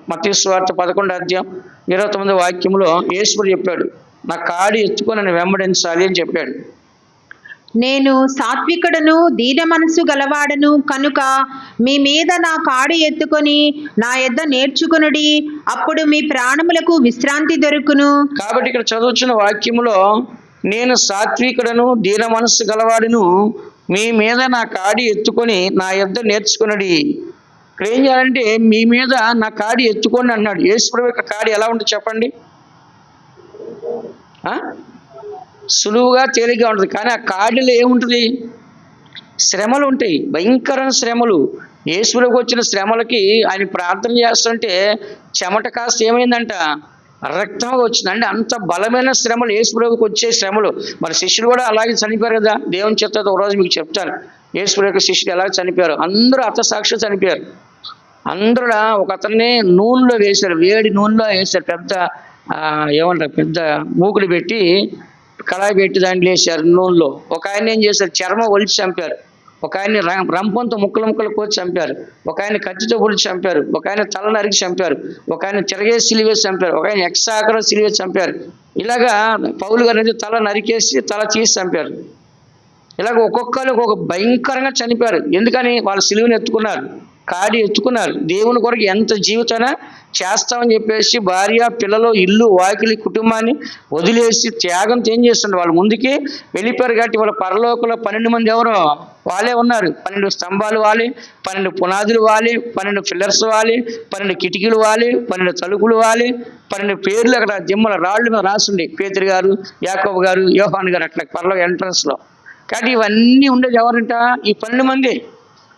మత్తయి సువార్త 11:29 వాక్యంలో యేసు చెప్పాడు, నా కాడి ఎత్తుకొని నన్ను వెంబడించాలి అని చెప్పాడు.
నేను సాత్వికుడను, దీన మనసు గలవాడను కనుక మీ మీద నా కాడి ఎత్తుకొని నా యొద్ద నేర్చుకొనుడి, అప్పుడు మీ ప్రాణములకు విశ్రాంతి దొరుకును.
కాబట్టి ఇక్కడ చదువుతున్న వాక్యములో నేను సాత్వికుడను, దీన మనస్సు గలవాడును, మీ మీద నా కాడి ఎత్తుకొని నా యొద్ద నేర్చుకొనుడి. ఇక్కడ ఏం చేయాలంటే మీ మీద నా కాడి ఎత్తుకొని అన్నాడు. యేసు ప్రభు యొక్క కాడి ఎలా ఉంటుంది చెప్పండి? సులువుగా తేలిగ్గా ఉంటుంది. కానీ ఆ కాడిలో ఏముంటుంది? శ్రమలు ఉంటాయి, భయంకరమైన శ్రమలు. యేసు ప్రభువుకి వచ్చిన శ్రమలకి ఆయన ప్రార్థన చేస్తుంటే చెమట కాస్త ఏమైందంట, రక్తంగా వచ్చింది. అంటే అంత బలమైన శ్రమలు యేసు ప్రభువుకి వచ్చే శ్రమలు. మరి శిష్యులు కూడా అలాగే చనిపోయారు కదా. దేవుని చెప్తే ఒకరోజు మీకు చెప్తాను, యేసు ప్రభు యొక్క శిష్యులు ఎలా చనిపోయారు. అందరూ హతసాక్షి చనిపోయారు. అందరూ ఒక అతన్ని నూనెలో వేశారు, వేడి నూనెలో వేశారు. ఏమంటారు, పెద్ద మూకుడు పెట్టి కళాయి పెట్టి దాంట్లో వేశారు నూనెలో. ఒక ఆయన ఏం చేశారు, చర్మం ఒలిచి చంపారు. ఒక ఆయన్ని రంపంతో ముక్కలు ముక్కలు కోసి చంపారు. ఒక ఆయన కత్తితో పొడిచి చంపారు. ఒక ఆయన తల నరికి చంపారు. ఒక ఆయన తిరగేసి సిలివేసి చంపారు. ఒక ఆయన ఎక్సాకరం సిలివేసి చంపారు. ఇలాగా పౌలు గారు అనేది తల నరికేసి తల తీసి చంపారు. ఇలాగ ఒక్కొక్కరు ఒక్కొక్క భయంకరంగా చనిపోయారు. ఎందుకని? వాళ్ళ సిలువని ఎత్తుకున్నారు, కాడి ఎత్తుకున్నారు. దేవుని కొరకు ఎంత జీవితాన చేస్తామని చెప్పేసి భార్య, పిల్లలు, ఇల్లు, వాకిలి, కుటుంబాన్ని వదిలేసి త్యాగంతో ఏం చేస్తుండే వాళ్ళు ముందుకి వెళ్ళిపోయారు. కాబట్టి వాళ్ళ పరలోకంలో 12 మంది ఎవరో వాళ్ళే ఉన్నారు. 12 స్తంభాలు వాలి, 12 పునాదులు వాలి, 12 పిల్లర్స్ వాలి, 12 కిటికీలు వాలి, 12 తలుపులు వాలి, 12 పేర్లు అక్కడ దిమ్మల రాళ్ళు మీద రాసుండే. పేతురు గారు, యాకోబు గారు, యోహాను గారు, అట్లా పరలోక ఎంట్రన్స్లో. కాబట్టి ఇవన్నీ ఉండేది ఎవరంట? ఈ 12 మంది.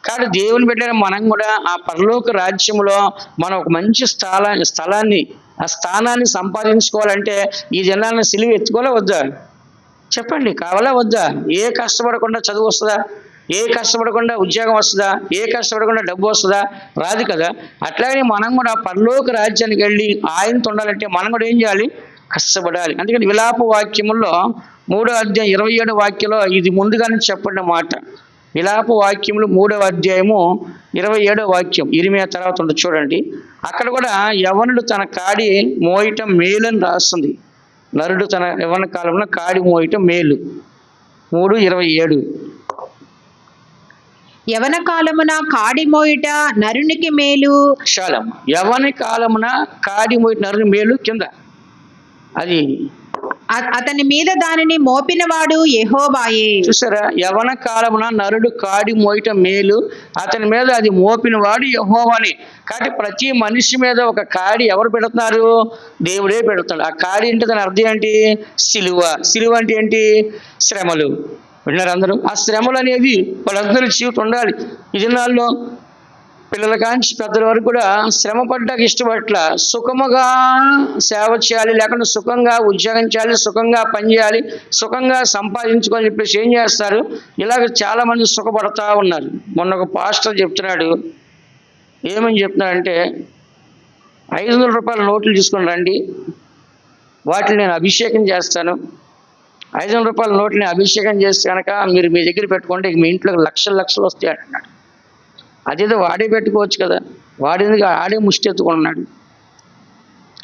కాబట్టి దేవుని బిడ్డలైన మనం కూడా ఆ పరలోక రాజ్యంలో మనం ఒక మంచి స్థలాన్ని ఆ స్థానాన్ని సంపాదించుకోవాలంటే ఈ జనాలను సిలువ ఎత్తుకోలే వద్దా? చెప్పండి, కావాలా వద్దా? ఏ కష్టపడకుండా చదువు వస్తుందా? ఏ కష్టపడకుండా ఉద్యోగం వస్తుందా? ఏ కష్టపడకుండా డబ్బు వస్తుందా? రాదు కదా. అట్లాగే మనం కూడా పరలోక రాజ్యానికి వెళ్ళి ఆయనతో ఉండాలంటే మనం కూడా ఏం చేయాలి? కష్టపడాలి. అందుకని విలాప వాక్యముల్లో 3వ అధ్యాయం 27 వాక్యంలో ఇది ముందుగానే చెప్పండి మాట. విలాప వాక్యములు 3వ అధ్యాయము 27 వాక్యం. ఇరిమియా తర్వాత ఉంటుంది చూడండి. అక్కడ కూడా యవనుడు తన కాడి మోయటం మేలు అని రాస్తుంది. నరుడు తన యవన కాలంలో కాడి మోయటం మేలు. 3:27.
యవన కాలమున కాడి మోయుట నరునికి మేలు.
శాలం యవని కాలమున కాడి మోయట నరుని మేలు కింద అది
అతని మీద దానిని మోపినవాడు యెహోవాయే.
చూసారా, యవన కాలమున నరుడు కాడి మోయటం మేలు, అతని మీద అది మోపినవాడు యెహోవాని. కాబట్టి ప్రతి మనిషి మీద ఒక కాడి ఎవరు పెడుతున్నారు? దేవుడే పెడుతున్నాడు. ఆ కాడి అంటే దాని అర్థం ఏంటి? సిలువ. సిలువ అంటే ఏంటి? శ్రమలు. విన్నారు అందరూ? ఆ శ్రమలు అనేవి వాళ్ళందరూ జీవితం ఉండాలి. ఈ దినాల్లో పిల్లల కాంచి పెద్దల వరకు కూడా శ్రమ పడ్డానికి ఇష్టపట్ల సుఖముగా సేవ చేయాలి, లేకుండా సుఖంగా ఉద్యోగం చేయాలి, సుఖంగా పని చేయాలి, సుఖంగా సంపాదించుకొని చెప్పేసి ఏం చేస్తారు? ఇలాగ చాలా మంది సుఖపడతా ఉన్నారు. మొన్న ఒక పాస్టర్ చెప్తున్నాడు, ఏమని చెప్తున్నాడంటే 500 రూపాయల నోట్లు తీసుకొని రండి, వాటిని నేను అభిషేకం చేస్తాను. 500 రూపాయల నోట్లని అభిషేకం చేస్తే కనుక మీరు మీ దగ్గర పెట్టుకుంటే మీ ఇంట్లో లక్షలు వస్తాయి అంటున్నాడు. అదేదో వాడే పెట్టుకోవచ్చు కదా, వాడేందుకు ఆడే ముష్టి ఎత్తుకున్నాడు.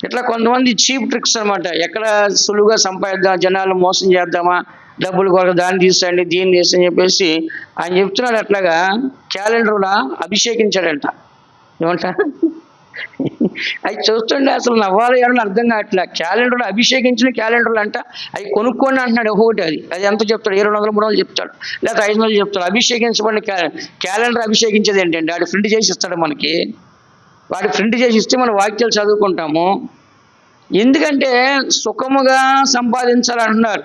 ఇట్లా కొంతమంది చీప్ ట్రిక్స్ అనమాట. ఎక్కడ సులువుగా సంపాదిద్దాం, జనాలు మోసం చేద్దామా, డబ్బులు కొరకు దాన్ని తీసేయండి, దీన్ని తీసి అని చెప్పేసి ఆయన చెప్తున్నాడు. అట్లాగా క్యాలెండర్లా అభిషేకించాడంట. ఏమంటా అవి చూస్తుండే అసలు నవ్వాలి అని అర్థం కావట్లే. క్యాలెండర్లో అభిషేకించిన క్యాలెండర్లు అంట అవి కొనుక్కోండి అంటున్నాడు. ఒక్కొక్కటి అది ఎంత చెప్తాడు? 200 300 చెప్తాడు, లేకపోతే 500 చెప్తాడు. అభిషేకించబడిన క్యాలెండర్ అభిషేకించేది ఏంటంటే వాడు ప్రింట్ చేసి ఇస్తాడు మనకి. వాడు ప్రింట్ చేసి ఇస్తే మనం వాక్యాలు చదువుకుంటాము. ఎందుకంటే సుఖముగా సంపాదించాలంటున్నారు.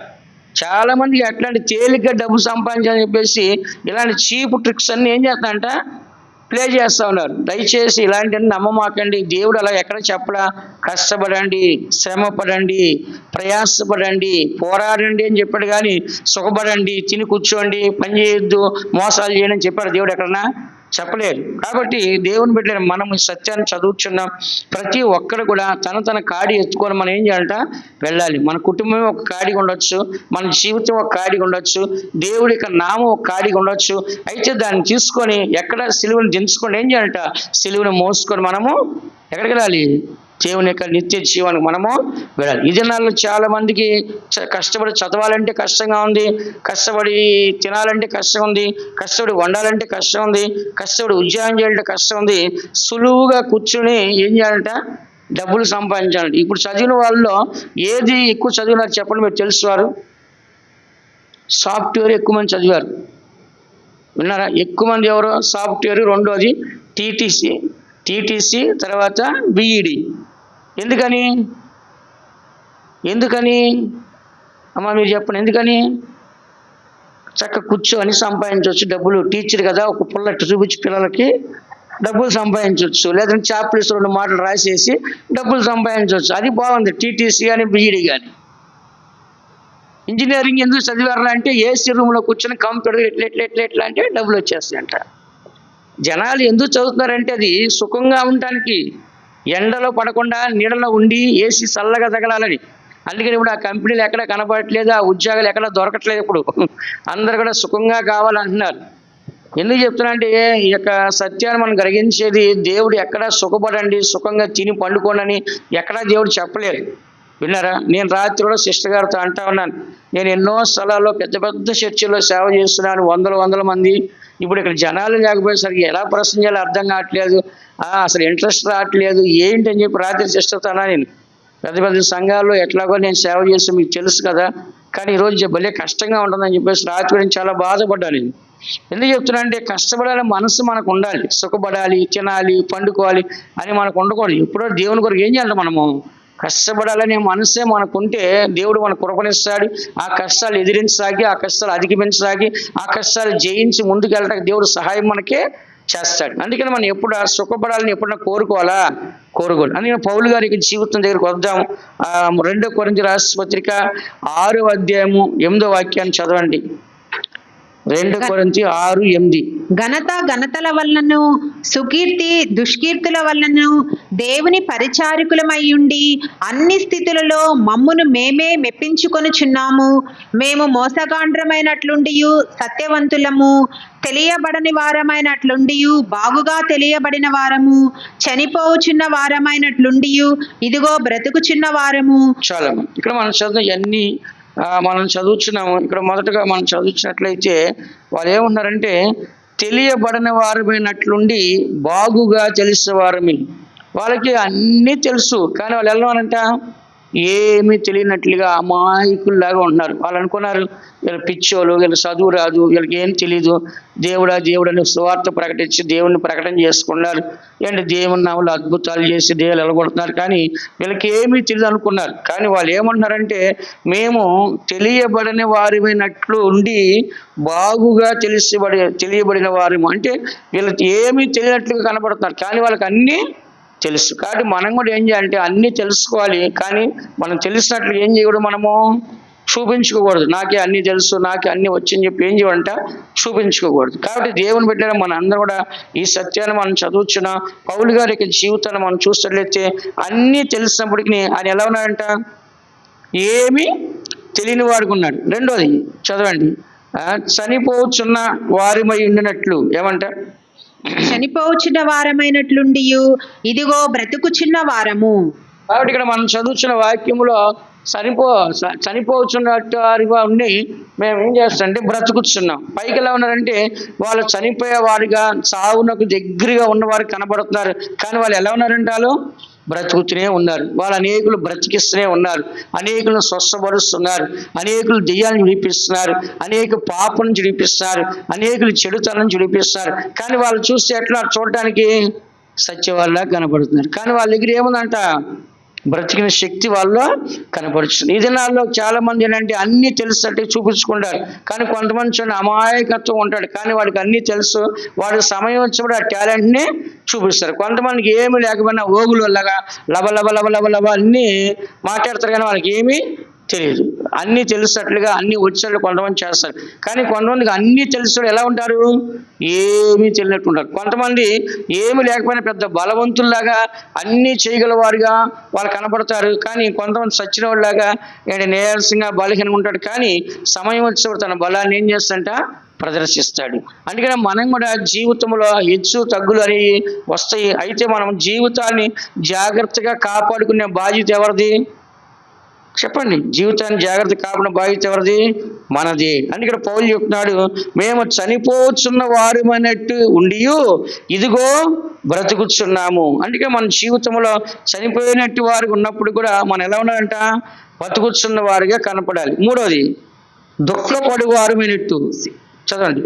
చాలామందికి అట్లాంటి తేలిగ్గా డబ్బు సంపాదించాలని చెప్పేసి ఇలాంటి చీప్ ట్రిక్స్ అన్నీ ఏం చేస్తారంట ప్లే చేస్తూ ఉన్నారు. దయచేసి ఇలాంటివన్నీ నమ్మమాకండి. దేవుడు అలా ఎక్కడ చెప్పడా? కష్టపడండి, శ్రమపడండి, ప్రయాసపడండి, పోరాడండి అని చెప్పాడు. కానీ సుఖపడండి, తిని కూర్చోండి, పని చేయొద్దు, మోసాలు చేయండి అని చెప్పాడు దేవుడు ఎక్కడన్నా? చెప్పలేదు. కాబట్టి దేవుని బిడ్డలు మనం ఈ సత్యాన్ని చదువుతున్నాం. ప్రతి ఒక్కరు కూడా తన కాడి ఎత్తుకొని మనం ఏం చేయాలంట? వెళ్ళాలి. మన కుటుంబం ఒక కాడిగా ఉండొచ్చు, మన జీవితం ఒక కాడిగా ఉండొచ్చు, దేవుడి యొక్క నామం ఒక కాడిగా ఉండొచ్చు. అయితే దాన్ని తీసుకొని ఎక్కడ సిలువను దించుకొని ఏం చేయాలంట? సిలువను మోసుకొని మనము ఎక్కడికి వెళ్ళాలి? దేవుని యొక్క నిత్య జీవానికి మనము వెళ్ళాలి. ఈ దినాల్లో చాలా మందికి కష్టపడి చదవాలంటే కష్టంగా ఉంది, కష్టపడి తినాలంటే కష్టం ఉంది, కష్టపడి వండాలంటే కష్టం ఉంది, కష్టపడి ఉద్యోగం చేయాలంటే కష్టం ఉంది. సులువుగా కూర్చొని ఏం చేయాలంట? డబ్బులు సంపాదించాలంట. ఇప్పుడు చదివిన వాళ్ళలో ఏది ఎక్కువ చదివినారు చెప్పండి, మీరు తెలుసువారు? సాఫ్ట్వేర్ ఎక్కువ మంది చదివారు. విన్నారా? ఎక్కువ మంది ఎవరు? సాఫ్ట్వేర్. రెండోది టీటీసీ, తర్వాత బీఈడి. ఎందుకని అమ్మా మీరు చెప్పండి, ఎందుకని? చక్క కూర్చొని సంపాదించవచ్చు డబ్బులు. టీచర్ కదా, ఒక పుల్ల చూపించి పిల్లలకి డబ్బులు సంపాదించవచ్చు, లేదంటే చాప్లీస్ 2 మాటలు రాసేసి డబ్బులు సంపాదించవచ్చు. అది బాగుంది. టీటీసీ కానీ బీఈడి కానీ. ఇంజనీరింగ్ ఎందుకు చదివారా అంటే ఏసీ రూమ్లో కూర్చొని కంప్యూటర్ ఎట్లా అంటే డబ్బులు వచ్చేస్తాయంట. జనాలు ఎందుకు చదువుతున్నారంటే అది సుఖంగా ఉండటానికి, ఎండలో పడకుండా నీడలో ఉండి ఏసీ చల్లగా తగలాలని. అందుకని ఇప్పుడు ఆ కంపెనీలు ఎక్కడ కనపడట్లేదు, ఆ ఉద్యోగాలు ఎక్కడ దొరకట్లేదు. ఇప్పుడు అందరు కూడా సుఖంగా కావాలంటున్నారు. ఎందుకు చెప్తున్నా అంటే ఈ యొక్క సత్యాన్ని మనం గ్రహించేది, దేవుడు ఎక్కడ సుఖపడండి, సుఖంగా తిని పండుకోండి అని ఎక్కడా దేవుడు చెప్పలేదు. విన్నారా? నేను రాత్రి కూడా సిస్టర్ గారితో అంటా ఉన్నాను, నేను ఎన్నో స్థలాల్లో పెద్ద చర్చిల్లో సేవ చేస్తున్నాను, వందల మంది. ఇప్పుడు ఇక్కడ జనాలు లేకపోయేసరికి ఎలా ప్రశ్న చేయాలో అర్థం కావట్లేదు, అసలు ఇంట్రెస్ట్ రావట్లేదు, ఏంటి అని చెప్పి రాత్రి సిస్టర్తో అన్నా. నేను పెద్ద సంఘాల్లో ఎట్లాగో నేను సేవ చేస్తే మీకు తెలుసు కదా, కానీ ఈరోజు భలే కష్టంగా ఉంటుందని చెప్పేసి రాత్రి నేను చాలా బాధపడ్డాను. నేను ఎందుకు చెప్తున్నా అంటే కష్టపడాలి, మనసు మనకు ఉండాలి, సుఖపడాలి, తినాలి, పండుకోవాలి అని మనకు ఉండకూడదు. ఎప్పుడో దేవుని కొరకు ఏం చేయాలి? మనము కష్టపడాలనే మనసే మనకుంటే దేవుడు మన కృపనిస్తాడు. ఆ కష్టాలు ఎదిరించసాగి, ఆ కష్టాలు అధిగమించసాగి, ఆ కష్టాలు జయించి ముందుకు వెళ్ళడానికి దేవుడు సహాయం మనకే చేస్తాడు. అందుకని మనం ఎప్పుడు సుఖపడాలని ఎప్పుడన్నా కోరుకోవాలి. అందుకని పౌలు గారికి జీవితం దగ్గరికి వద్దాం. 2 కొరింథీ రాసిన పత్రిక 6వ అధ్యాయము 8వ వాక్యాన్ని చదవండి. 2 కొరింథీ 6:8.
ఘనతల వలనను సుకీర్తి దుష్కీర్తుల వలనను దేవుని పరిచారకులమై ఉండి అన్ని స్థితులలో మమ్మును మేమే మెప్పించుకొనుచున్నాము. మేము మోసగాండ్రమైనట్లుండియు సత్యవంతులము, తెలియబడని వారమైనట్లుండియు బాగుగా తెలియబడిన వారము, చనిపోవుచున్న వారమైనట్లుండియు ఇదిగో బ్రతుకుచున్న వారము.
చాలా ఇక్కడ మనం చదువు ఇవన్నీ మనం చదువుతున్నాము. ఇక్కడ మొదటగా మనం చదువుతున్నట్లయితే వాళ్ళు ఏమన్నారంటే తెలియబడిన వారమైనట్లుండి బాగుగా తెలిసేవారమి. వాళ్ళకి అన్నీ తెలుసు, కానీ వాళ్ళు ఎలా ఉన్నారంట ఏమీ తెలియనట్లుగా అమాయకుల్లాగా ఉంటున్నారు. వాళ్ళు అనుకున్నారు వీళ్ళు పిచ్చోళ్ళు, వీళ్ళు చదువు రాదు, వీళ్ళకి ఏం తెలీదు, దేవుడు అని సువార్త ప్రకటించి దేవుడిని ప్రకటన చేసుకున్నారు. ఏంటి దేవుని నామములో అద్భుతాలు చేసి దేవుళ్ళు ఎలగొడుతున్నారు, కానీ వీళ్ళకి ఏమీ తెలియదు అనుకున్నారు. కానీ వాళ్ళు ఏమంటున్నారంటే మేము తెలియబడిన వారిమైనట్లు ఉండి బాగుగా తెలియబడిన వారము. అంటే వీళ్ళకి ఏమీ తెలియనట్లుగా కనబడుతున్నారు, కానీ వాళ్ళకి అన్నీ తెలుసు. కాబట్టి మనం కూడా ఏం చేయాలంటే అన్నీ తెలుసుకోవాలి, కానీ మనం తెలిసినట్లు ఏం చేయకూడదు, మనము చూపించుకోకూడదు. నాకే అన్నీ తెలుసు, నాకే అన్నీ వచ్చని చెప్పి ఏం చేయాలంట చూపించుకోకూడదు. కాబట్టి దేవుని బిడ్డలు మన అందరూ కూడా ఈ సత్యాన్ని మనం చదువుచున్న పౌలు గారి యొక్క జీవితాన్ని మనం చూసినట్లయితే అన్నీ తెలిసినప్పటికీ ఆయన ఎలా ఉన్నాడంట ఏమీ తెలియని వాడికి ఉన్నాడు. రెండోది చదవండి, చనిపోవచ్చున్న వారిమై ఉండినట్లు ఏమంట
చనిపోవచ్చున్న వారమైనట్లుండి ఇదిగో బ్రతుకుచున్న వారము.
కాబట్టి ఇక్కడ మనం చదువుతున్న వాక్యములో చనిపోవచ్చున్నట్టు వారిగా ఉండి మేము ఏం చేస్తామంటే బ్రతుకుతున్నాం. పైకి ఎలా ఉన్నారంటే వాళ్ళు చనిపోయే వారిగా చావునకు దగ్గరగా ఉన్నవారు కనబడుతున్నారు, కానీ వాళ్ళు ఎలా ఉన్నారంటే వాళ్ళు బ్రతుకుతూనే ఉన్నారు. వాళ్ళు అనేకులు బ్రతికిస్తూనే ఉన్నారు, అనేకులను స్వస్థపరుస్తున్నారు, అనేకులు దెయ్యాలను విడిపిస్తున్నారు, అనేక పాపం నుంచి విడిపిస్తున్నారు, అనేకులు చెడుతనం నుంచి విడిపిస్తున్నారు. కానీ వాళ్ళు చూస్తే ఎట్లా చూడటానికి సత్యవాళ్ళ కనబడుతున్నారు, కానీ వాళ్ళ దగ్గర ఏముందంట బ్రతికిన శక్తి వాళ్ళు కనపరుస్తుంది. ఈ దినాల్లో చాలా మంది ఏంటంటే అన్నీ తెలుసంటే చూపించుకుంటారు, కానీ కొంతమంది చూడండి అమాయకత్వం ఉంటాడు, కానీ వాడికి అన్నీ తెలుసు, వాడికి సమయం వచ్చినప్పుడు ఆ టాలెంట్ని చూపిస్తారు. కొంతమందికి ఏమీ లేకపోయినా ఓగులు వల్లగా లబ లబ లబ లబ లబ అన్నీ మాట్లాడతారు, కానీ వాళ్ళకి ఏమీ తెలియదు. అన్నీ తెలిసినట్లుగా అన్నీ వచ్చినట్లు కొంతమంది చేస్తారు, కానీ కొంతమందికి అన్నీ తెలిసిన ఎలా ఉంటారు ఏమీ తెలియనట్టు ఉంటారు. కొంతమంది ఏమి లేకపోయినా పెద్ద బలవంతుల్లాగా అన్నీ చేయగలవారుగా వాళ్ళు కనపడతారు, కానీ కొంతమంది సచ్చిన వాళ్ళలాగా నీరసంగా బలహీనంగా ఉంటాడు, కానీ సమయం వచ్చినప్పుడు తన బలాన్ని ఏం చేస్తాడంట ప్రదర్శిస్తాడు. అందుకని మనం కూడా జీవితంలో హెచ్చు తగ్గులు అనేవి వస్తాయి. అయితే మనం జీవితాన్ని జాగ్రత్తగా కాపాడుకునే బాధ్యత ఎవరిది చెప్పండి? జీవితాన్ని జాగ్రత్త కాపాడిన బాధ్యత ఎవరిది? మనది. అని ఇక్కడ పౌలు చెప్తున్నాడు, మేము చనిపోతున్న వారమైనట్టు ఉండి ఇదిగో బ్రతుకుతున్నాము. అందుకే మన జీవితంలో చనిపోయినట్టు వారు ఉన్నప్పుడు కూడా మనం ఎలా ఉన్నారంట బ్రతుకుతున్న వారిగా కనపడాలి. మూడోది దుఃఖపడు వారమైనట్టు చదవండి.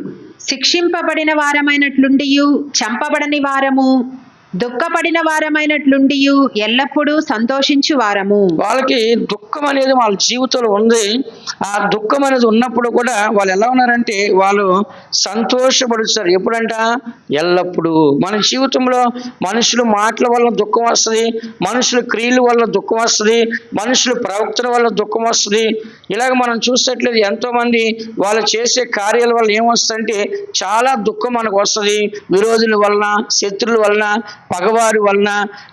శిక్షింపబడిన వారమైనట్లుండి చంపబడని వారము, దుఃఖపడిన వారమైనట్లుండి ఎల్లప్పుడూ సంతోషించు వారము.
వాళ్ళకి దుఃఖం అనేది వాళ్ళ జీవితంలో ఉంది. ఆ దుఃఖం అనేది ఉన్నప్పుడు కూడా వాళ్ళు ఎలా ఉన్నారంటే వాళ్ళు సంతోషపడుతారు. ఎప్పుడంట ఎల్లప్పుడూ. మన జీవితంలో మనుషులు మాటల వల్ల దుఃఖం వస్తుంది, మనుషుల క్రియల వల్ల దుఃఖం వస్తుంది, మనుషుల ప్రవక్తల వల్ల దుఃఖం వస్తుంది. ఇలాగ మనం చూసేట్లేదు ఎంతోమంది వాళ్ళు చేసే కార్యాల వల్ల ఏమొస్తుందంటే చాలా దుఃఖం మనకు వస్తుంది. విరోధుల వలన, శత్రువుల వలన, పగవారి వలన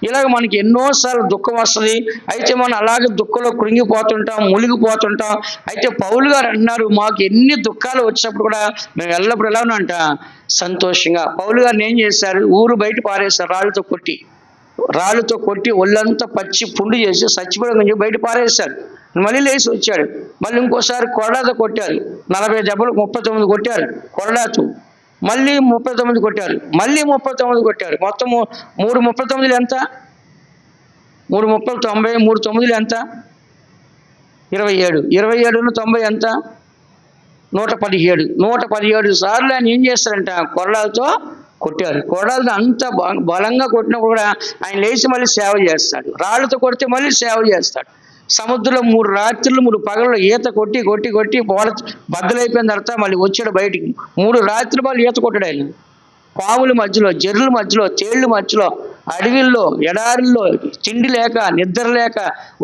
ఇలాగ మనకి ఎన్నోసార్లు దుఃఖం వస్తుంది. అయితే మనం అలాగే దుఃఖంలో కృంగిపోతుంటాం, మునిగిపోతుంటాం. అయితే పౌలు గారు అంటున్నారు, మాకు ఎన్ని దుఃఖాలు వచ్చినప్పుడు కూడా మేము ఎల్లప్పుడు ఎలా ఉన్నాంట సంతోషంగా. పౌలు గారిని ఏం చేశారు, ఊరు బయట పారేశారు, రాళ్ళతో కొట్టి ఒళ్ళంతా పచ్చి పుండు చేసి చచ్చిపోయి బయట పారేశారు. మళ్ళీ లేచి వచ్చాడు, మళ్ళీ ఇంకోసారి కొరడాతో కొట్టారు, 40 దెబ్బలు 39 కొట్టారు కొరడాతో, మళ్ళీ 39 కొట్టారు, మళ్ళీ 39 కొట్టారు. మొత్తం 3 39 ఎంత? 3 30 90, 3 9 ఎంత? 27. 27ను 90 ఎంత? 117. 117 సార్లు ఆయన ఏం చేస్తారంట కొరడాలతో కొట్టారు. కొరడాలతో అంత బలంగా కొట్టినప్పుడు కూడా ఆయన లేచి మళ్ళీ సేవ చేస్తాడు. రాళ్ళతో కొడితే మళ్ళీ సేవ చేస్తాడు. సముద్రంలో 3 రాత్రులు 3 పగళ్ళు ఈత కొట్టి కొట్టి కొట్టి బద్దలైపోయిన తర్వాత మళ్ళీ వచ్చాడు బయటికి. 3 రాత్రులు వాళ్ళు ఈత కొట్టాడు ఆయన. పాముల మధ్యలో, జర్రుల మధ్యలో, తేళ్ల మధ్యలో అడవిల్లో ఎడారుల్లో తిండి లేక నిద్ర లేక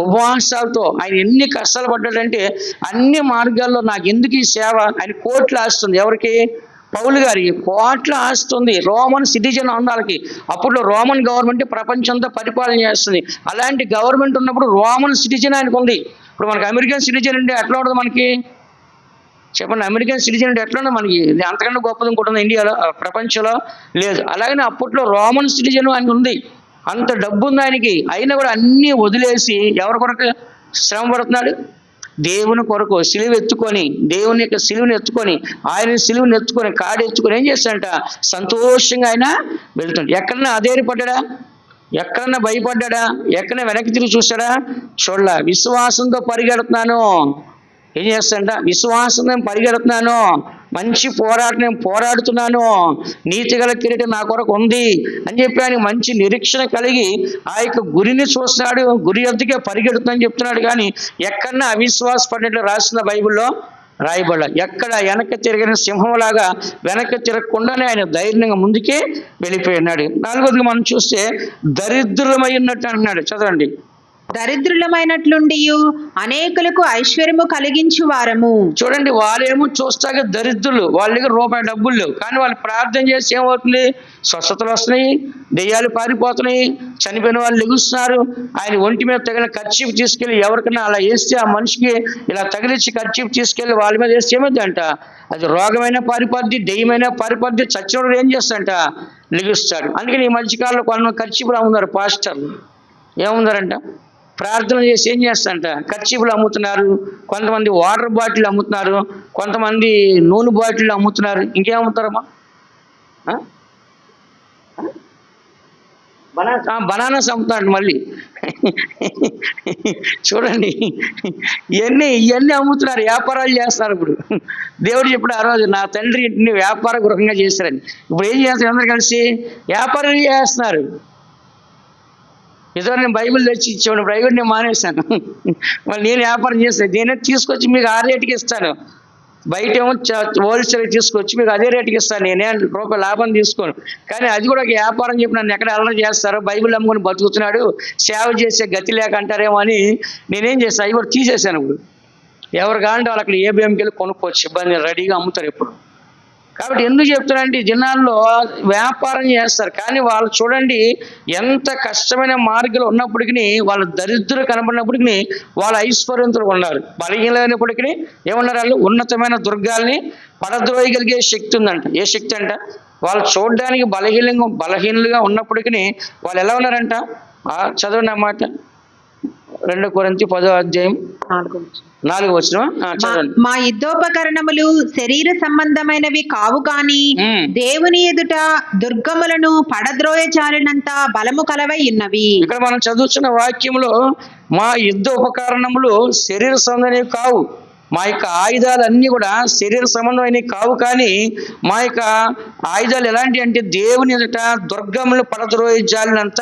ఉపవాసాలతో ఆయన ఎన్ని కష్టాలు పడ్డాడంటే అన్ని మార్గాల్లో నాకు ఎందుకు ఈ సేవ ఆయన కోట్లు ఆస్తుంది. ఎవరికి? పౌలు గారికి కోట్ల ఆస్తుంది. రోమన్ సిటిజన్ వాళ్ళకి. అప్పుడు రోమన్ గవర్నమెంట్ ప్రపంచంతో పరిపాలన చేస్తుంది. అలాంటి గవర్నమెంట్ ఉన్నప్పుడు రోమన్ సిటిజన్ ఆయనకు ఉంది. ఇప్పుడు మనకి అమెరికన్ సిటిజన్ అంటే ఎట్లా ఉంటుంది మనకి? చెప్పండి, అమెరికన్ సిటిజన్ అంటే ఎట్లా ఉంటుంది మనకి? అంతకన్నా గొప్పది ఇంకోటి ఉంది ఇండియాలో, ప్రపంచంలో లేదు. అలాగనే అప్పట్లో రోమన్ సిటిజన్ ఆయనకు ఉంది. అంత డబ్బు ఉంది ఆయనకి. అయినా కూడా అన్నీ వదిలేసి ఎవరి కొరకు శ్రమ పడుతున్నాడు? దేవుని కొరకు సిలువ ఎత్తుకొని, దేవుని యొక్క సిలువని ఎత్తుకొని, ఆయన సిలువని ఎత్తుకొని కాడి ఎత్తుకొని ఏం చేస్తాడంట? సంతోషంగా ఆయన వెళ్తాడు. ఎక్కడన్నా అధైర్యపడ్డా? ఎక్కడన్నా భయపడ్డా? ఎక్కడన్నా వెనక్కి తిరిగి చూస్తాడా? చూడలా. విశ్వాసంతో పరిగెడుతున్నాను. ఏం చేస్తాడంట? విశ్వాసంతో నేను పరిగెడుతున్నాను, మంచి పోరాటం నేను పోరాడుతున్నాను, నీతిగల కిరీటం నా కొరకు ఉంది అని చెప్పి ఆయన మంచి నిరీక్షణ కలిగి ఆ యొక్క గురిని చూస్తున్నాడు. గురి ఎద్దుకే పరిగెడుతుందని చెప్తున్నాడు. కానీ ఎక్కడన్నా అవిశ్వాసపడినట్లు రాసిన బైబిల్లో రాయబడ్డ. ఎక్కడ వెనక్కి తిరిగిన సింహంలాగా వెనక్కి తిరగకుండానే ఆయన ధైర్యంగా ముందుకే వెళ్ళిపోయినాడు. నాలుగోదిగా మనం చూస్తే దరిద్రులమై ఉన్నట్టు అంటున్నాడు. చదవండి.
దరిద్రులమైనట్లుండి అనేకులకు ఐశ్వర్యము కలిగించు వారము.
చూడండి, వాళ్ళేమో చూస్తాక దరిద్రులు, వాళ్ళ దగ్గర రూపాయి డబ్బులు లేవు. కానీ వాళ్ళు ప్రార్థన చేసి ఏమవుతుంది? స్వస్థతలు వస్తున్నాయి, దెయ్యాలు పారిపోతున్నాయి, చనిపోయిన వాళ్ళు లెగుస్తున్నారు. ఆయన ఒంటి మీద తగిన కర్చీఫ్ తీసుకెళ్ళి ఎవరికైనా అలా వేస్తే ఆ మనిషికి ఇలా తగిలిచ్చి కర్చీఫ్ తీసుకెళ్ళి వాళ్ళ మీద వేస్తే ఏమైందంట? అది రోగమైన పారిపోద్ది, దెయ్యమైన పారిపోద్ది, చచ్చినోడు ఏం చేస్తాడంట? లెగుస్తాడు. అందుకని ఈ మధ్యకాలంలో కొంతమంది కర్చీఫ్లు అమ్ముతారు. పాస్టర్లు ఏముందారంట? ప్రార్థన చేసి ఏం చేస్తారంట? కర్చీఫ్లు అమ్ముతున్నారు, కొంతమంది వాటర్ బాటిల్ అమ్ముతున్నారు, కొంతమంది నూనె బాటిల్ అమ్ముతున్నారు. ఇంకేం అమ్ముతారమ్మా? బనానాస్ అమ్ముతాడు మళ్ళీ. చూడండి, ఇవన్నీ అమ్ముతున్నారు, వ్యాపారాలు చేస్తున్నారు. ఇప్పుడు దేవుడు చెప్పాడు ఆ రోజు, నా తండ్రి ఇంటిని వ్యాపార గృహంగా చేశారని. ఇప్పుడు ఏం చేస్తారు? అందరూ కలిసి వ్యాపారాలు చేస్తున్నారు. ఇదో నేను బైబిల్ తెచ్చి ఇచ్చాను, బైబిల్ నేను మానేశాను. మళ్ళీ నేను వ్యాపారం చేస్తాను. నేనే తీసుకొచ్చి మీకు ఆ రేటుకి ఇస్తాను. బయట ఏమో హోల్సేల్ తీసుకొచ్చి మీకు అదే రేటుకి ఇస్తాను. నేనే రూపాయి లాభం తీసుకోను. కానీ అది కూడా ఒక వ్యాపారం చెప్పి నన్ను ఎక్కడ అల్లరి చేస్తారో, బైబిల్ అమ్ముకొని బతుకుతున్నాడు, సేవ చేసే గతి లేక అంటారేమో అని నేనేం చేస్తాను, అవి కూడా తీసేసాను. ఇప్పుడు ఎవరు కావాలంటే వాళ్ళు అక్కడ ఏబిఎంకి వెళ్ళి కొనుక్కోవచ్చు, ఇబ్బంది రెడీగా అమ్ముతారు ఎప్పుడు. కాబట్టి ఎందుకు చెప్తున్నారంటే ఈ దినాల్లో వ్యాపారం చేస్తారు. కానీ వాళ్ళు చూడండి, ఎంత కష్టమైన మార్గాలు ఉన్నప్పటికీ, వాళ్ళు దరిద్రులు కనబడినప్పటికీ వాళ్ళు ఐశ్వర్యంతులు ఉన్నారు. బలహీనమైనప్పటికీ ఏమన్నారు? వాళ్ళు ఉన్నతమైన దుర్గాల్ని పడద్రోయగలిగే శక్తి ఉందంట. ఏ శక్తి అంట? వాళ్ళు చూడడానికి బలహీనులుగా ఉన్నప్పటికీ వాళ్ళు ఎలా ఉన్నారంట? చదవండి అన్నమాట. 2 కొరింథీ 10:4 చదవండి.
మా యుద్ధోపకరణములు శరీర సంబంధమైనవి కావు కాని దేవుని ఎదుట దుర్గములను పడద్రోయచాలినంత బలము కలవై ఉన్నవి.
ఇక్కడ మనం చదువుతున్న వాక్యంలో మా యుద్ధోపకరణములు శరీర సంబంధమైనవి కావు, మా యొక్క ఆయుధాలన్నీ కూడా శరీర సంబంధమైనవి కావు. కానీ మా యొక్క ఆయుధాలు ఎలాంటి అంటే దేవుని ఎదుట దుర్గములు పడద్రోయజాలినంత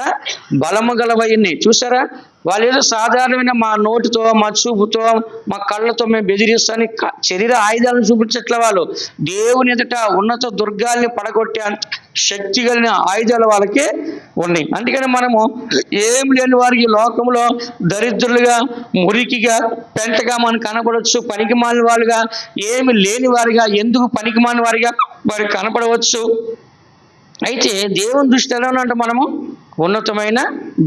బలము గలవయ్యి. చూసారా? వాళ్ళు ఏదో సాధారణమైన మా నోటితో, మా చూపుతో, మా కళ్ళతో మేము బెదిరిస్తాని శరీర ఆయుధాలను చూపించట్ల. వాళ్ళు దేవుని ఎదుట ఉన్నత దుర్గాల్ని పడగొట్టే శక్తి కలిగిన ఆయుధాలు వాళ్ళకి ఉన్నాయి. అందుకని మనము ఏం లేని వారికి లోకంలో దరిద్రులుగా, మురికిగా, పెంటగా మనకు కనపడవచ్చు. పనికిమాలిన వారుగా, ఏమి లేని వారిగా, ఎందుకు పనికిమాలిన వారిగా వారికి కనపడవచ్చు. అయితే దేవుని దృష్టి ఎలా ఉన్నంటే మనము ఉన్నతమైన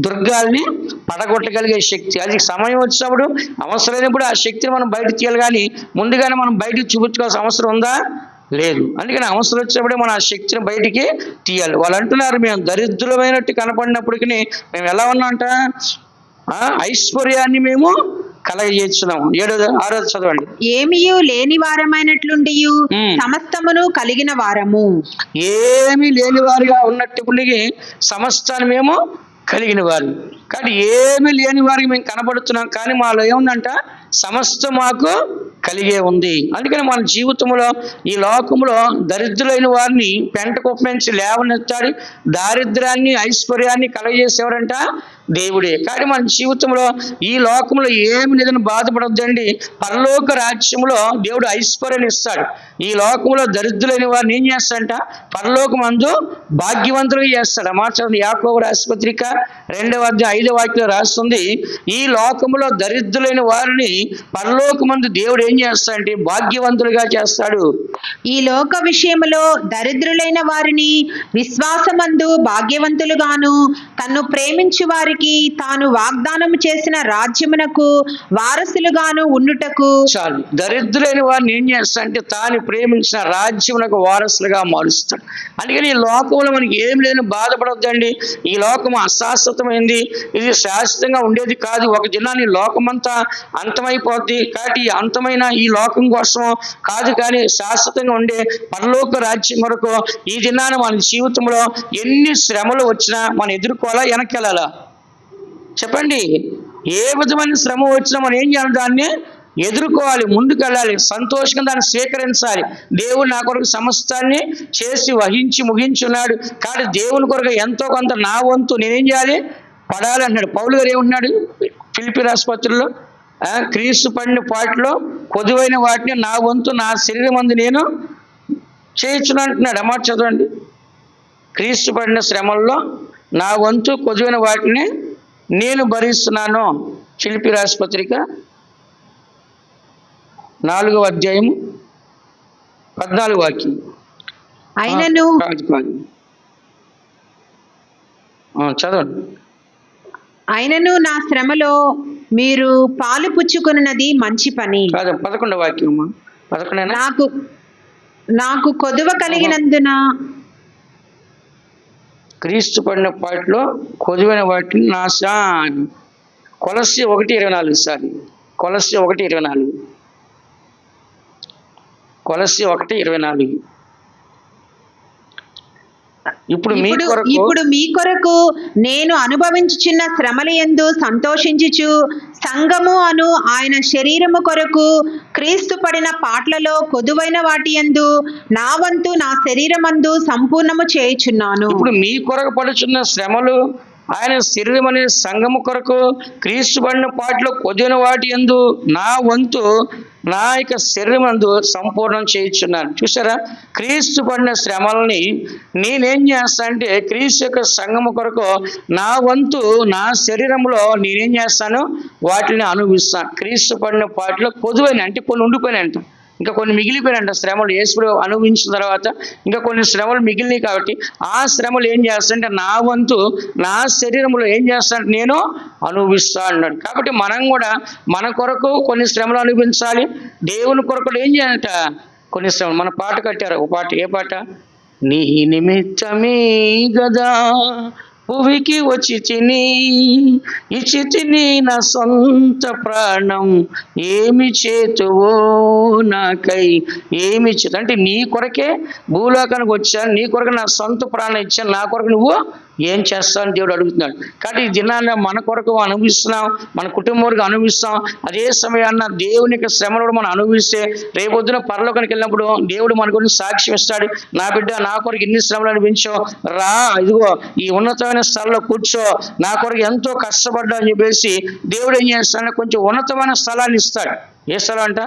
దుర్గాల్ని పడగొట్టగలిగే శక్తి. అది సమయం వచ్చినప్పుడు, అవసరమైనప్పుడు ఆ శక్తిని మనం బయట తీయాలి. కానీ ముందుగానే మనం బయటకు చూపించుకోవాల్సిన అవసరం ఉందా? లేదు. అందుకని అవసరం వచ్చినప్పుడే మనం ఆ శక్తిని బయటికి తీయాలి. వాళ్ళు అంటున్నారు, మేము దరిద్రులమైనట్టు కనపడినప్పటికీ మేము ఎలా ఉన్నామంట? ఐశ్వర్యాన్ని మేము కలగజేస్తున్నాము. 6వ చదవండి.
ఏమీయూ లేని వారమైనట్లుండి సమస్తమును కలిగిన వారము.
ఏమీ లేని వారిగా ఉన్నప్పటికీ సమస్తాన్ని మేము కలిగిన వారు. కానీ ఏమీ లేని వారికి మేము కనబడుతున్నాం, కానీ మాలో ఏముందంట, సమస్తం మాకు కలిగే ఉంది. అందుకని మన జీవితంలో ఈ లోకంలో దరిద్రులైన వారిని పెంట కుప్పరించి లేవనెత్తాడు, దారిద్ర్యాన్ని ఐశ్వర్యాన్ని కలగజేసేవారంట దేవుడే. కానీ మన జీవితంలో ఈ లోకంలో ఏమి లేదని బాధపడొద్దండి. పరలోక రాజ్యంలో దేవుడు ఐశ్వర్యాన్ని ఇస్తాడు. ఈ లోకంలో దరిద్రులైన వారిని ఏం చేస్తాడంట, పరలోకమందు భాగ్యవంతులుగా చేస్తాడు. మాట యాకోబు రాసిన పత్రిక 2:5 రాస్తుంది, ఈ లోకంలో దరిద్రులైన వారిని పరలోకమందు దేవుడు ఏం చేస్తాడంటే భాగ్యవంతులుగా చేస్తాడు.
ఈ లోక విషయములో దరిద్రులైన వారిని విశ్వాసమందు భాగ్యవంతులుగాను, తన్ను ప్రేమించు వారికి తాను వాగ్దానం చేసిన రాజ్యమునకు వారసులుగాను ఉండుటకు.
చాలు, దరిద్రులైన వారిని ఏం చేస్తాడంటే తాను ప్రేమించిన రాజ్యమునకు వారసులుగా మారుస్తాడు. అందుకని ఈ లోకంలో మనకి ఏం లేదని బాధపడొద్దండి. ఈ లోకం అశాశ్వతమైంది, ఇది శాశ్వతంగా ఉండేది కాదు. ఒక దినాన్ని లోకమంతా అంతమైపోద్ది. కాబట్టి ఈ అంతమైన ఈ లోకం కోసం కాదు, కానీ శాశ్వతంగా ఉండే పరలోక రాజ్యం వరకు ఈ దినాన మన జీవితంలో ఎన్ని శ్రమలు వచ్చినా మనం ఎదుర్కోవాలా, వెనక్కెళ్ళాలా? చెప్పండి. ఏ విధమైన శ్రమ వచ్చినా మనం ఏం చేయాలి, దాన్ని ఎదుర్కోవాలి, ముందుకు వెళ్ళాలి, సంతోషంగా దాన్ని స్వీకరించాలి. దేవుడు నా కొరకు సమస్తాన్ని చేసి వహించి ముగించున్నాడు. కానీ దేవుని కొరకు ఎంతో కొంత నా వంతు నేనేం చేయాలి, పడాలి అంటున్నాడు. పౌలు గారు ఏమంటున్నాడు ఫిలిప్పీ రాష్ట్రపత్రుల్లో, క్రీస్తు పడిన పాటలో కొదువైన వాటిని నా వంతు నా శరీరం అందు నేను చేయించును అంటున్నాడు. అమాట చదవండి. క్రీస్తు పడిన శ్రమల్లో నా వంతు కొదువైన వాటిని నేను భరిస్తున్నాను. ఫిలిప్పీ రాసిన పత్రిక 4:14
అయినను
చదవండి.
అయినను నా శ్రమలో మీరు పాలు పుచ్చుకొనున్నది మంచి పని.
11
నాకు కొదువ కలిగినందున
క్రీస్తు పడిన పాటలో కొదువైన వాటిని నా కొలస్సీ 1:24 సారి కొలస్సీ 1:24 కొలస్సీ 1:24 ఇప్పుడు
మీ కొరకు నేను అనుభవించుచున్న శ్రమల యందు సంతోషించుచు సంఘము అను ఆయన శరీరము కొరకు క్రీస్తు పడిన పాటలలో కొదువైన వాటి యందు నా వంతు నా శరీరమందు సంపూర్ణము చేయుచున్నాను.
ఇప్పుడు మీ కొరకు పడుచున్న శ్రమలు ఆయన శరీరం అనే సంఘము కొరకు క్రీస్తు పడిన పాటలో కొద్దిన వాటి యందు నా వంతు నా యొక్క శరీరం అందు సంపూర్ణం చేయించున్నాను. చూసారా, క్రీస్తు పడిన శ్రమలని నేనేం చేస్తా అంటే క్రీస్తు యొక్క సంఘము కొరకు నా వంతు నా శరీరంలో నేనేం చేస్తాను, వాటిని అనుభవిస్తాను. క్రీస్తు పడిన పాటలో కొదువైన అంటే కొన్ని ఉండిపోయినాయంట, ఇంకా కొన్ని మిగిలిపోయినంట శ్రమలు. యేసుడు అనుభవించిన తర్వాత ఇంకా కొన్ని శ్రమలు మిగిలినాయి. కాబట్టి ఆ శ్రమలు ఏం చేస్తానంటే నా వంతు నా శరీరంలో ఏం చేస్తానంటే నేను అనుభవిస్తా అన్నాడు. కాబట్టి మనం కూడా మన కొరకు కొన్ని శ్రమలు అనుభవించాలి. దేవుని కొరకు ఏం చేయాలంట, కొన్ని శ్రమలు. మన పాట కట్టారు, ఒక పాట. ఏ పాట? నీ నిమిత్తమే గదా భువికి వచ్చి తిని ఇచ్చి తిని నా సొంత ప్రాణం ఏమి చేతువో నాకై ఏమి చేతు అంటే నీ కొరకే భూలోకానికి వచ్చాను, నీ కొరకు నా సొంత ప్రాణం ఇచ్చాను, నా కొరకు నువ్వు ఏం చేస్తావు దేవుడు అడుగుతున్నాడు. కాబట్టి ఈ దినాన్ని మన కొరకు అనుభవిస్తున్నాం, మన కుటుంబానికి అనుభవిస్తాం. అదే సమయాన్న దేవునికి శ్రమలు మనం అనుభవిస్తే రేపొద్దున పరలోకానికి వెళ్ళినప్పుడు దేవుడు మన గురించి సాక్ష్యం ఇస్తాడు. నా బిడ్డ నా కొరకు ఇన్ని శ్రమలు అనిపించో, రా ఇదిగో ఈ ఉన్నతమైన స్థలంలో కూర్చో, నా కొరకు ఎంతో కష్టపడ్డా అని చెప్పేసి దేవుడు ఏం చేస్తాడు, కొంచెం ఉన్నతమైన స్థలాన్ని ఇస్తాడు. ఏ స్థలం అంట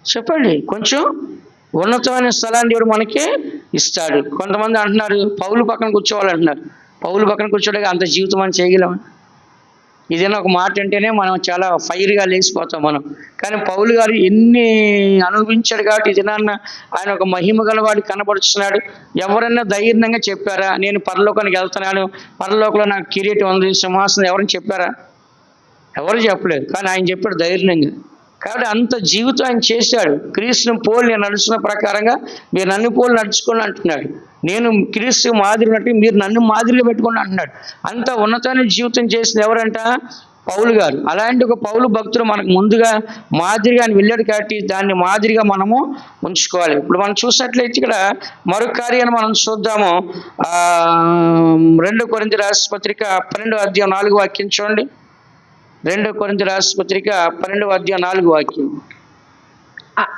చెప్పండి? కొంచెం ఉన్నతమైన స్థలాన్ని దేవుడు మనకి ఇస్తాడు. కొంతమంది అంటున్నారు పౌలు పక్కన కూర్చోవాలంటున్నారు. పౌలు పక్కన కూర్చోడానికి అంత జీవితం మనం చేయగలం? ఇదేనా ఒక మాట అంటేనే మనం చాలా ఫైర్గా లేచిపోతాం మనం. కానీ పౌలు గారు ఎన్ని అనుభవించాడు కాబట్టి ఇదినాన్న ఆయన ఒక మహిమ గలవాడు కనపడుతున్నాడు. ఎవరైనా ధైర్యంగా చెప్పారా నేను పరలోకానికి వెళ్తున్నాను, పరలోకంలో నాకు కిరీటం ఉంది, సింహాసనం? ఎవరైనా చెప్పారా? ఎవరు చెప్పలేదు. కానీ ఆయన చెప్పాడు ధైర్యంగా. కాబట్టి అంత జీవితం ఆయన చేశాడు. క్రీస్తుని పోలి నేను నడుచుకున్న ప్రకారంగా మీరు నన్ను పోలి నడుచుకోండి అంటున్నాడు. నేను క్రీస్తు మాదిరి ఉన్నట్టు మీరు నన్ను మాదిరిగా పెట్టుకోండి అంటున్నాడు. అంత ఉన్నతమైన జీవితం చేసింది ఎవరంట? పౌలు గారు. అలాంటి ఒక పౌలు భక్తుడు మనకు ముందుగా మాదిరిగా ఆయన వెళ్ళాడు కాబట్టి దాన్ని మాదిరిగా మనము ఉంచుకోవాలి. ఇప్పుడు మనం చూసినట్లయితే ఇక్కడ మరొక కార్యాన్ని మనం చూద్దాము. 2 కొరింథీ రాసిన పత్రిక 12వ అధ్యాయం 4వ వాక్యం చూడండి. 2 కొరింథీ రాసిన పత్రిక 12వ అధ్యాయం 4వ వాక్యం.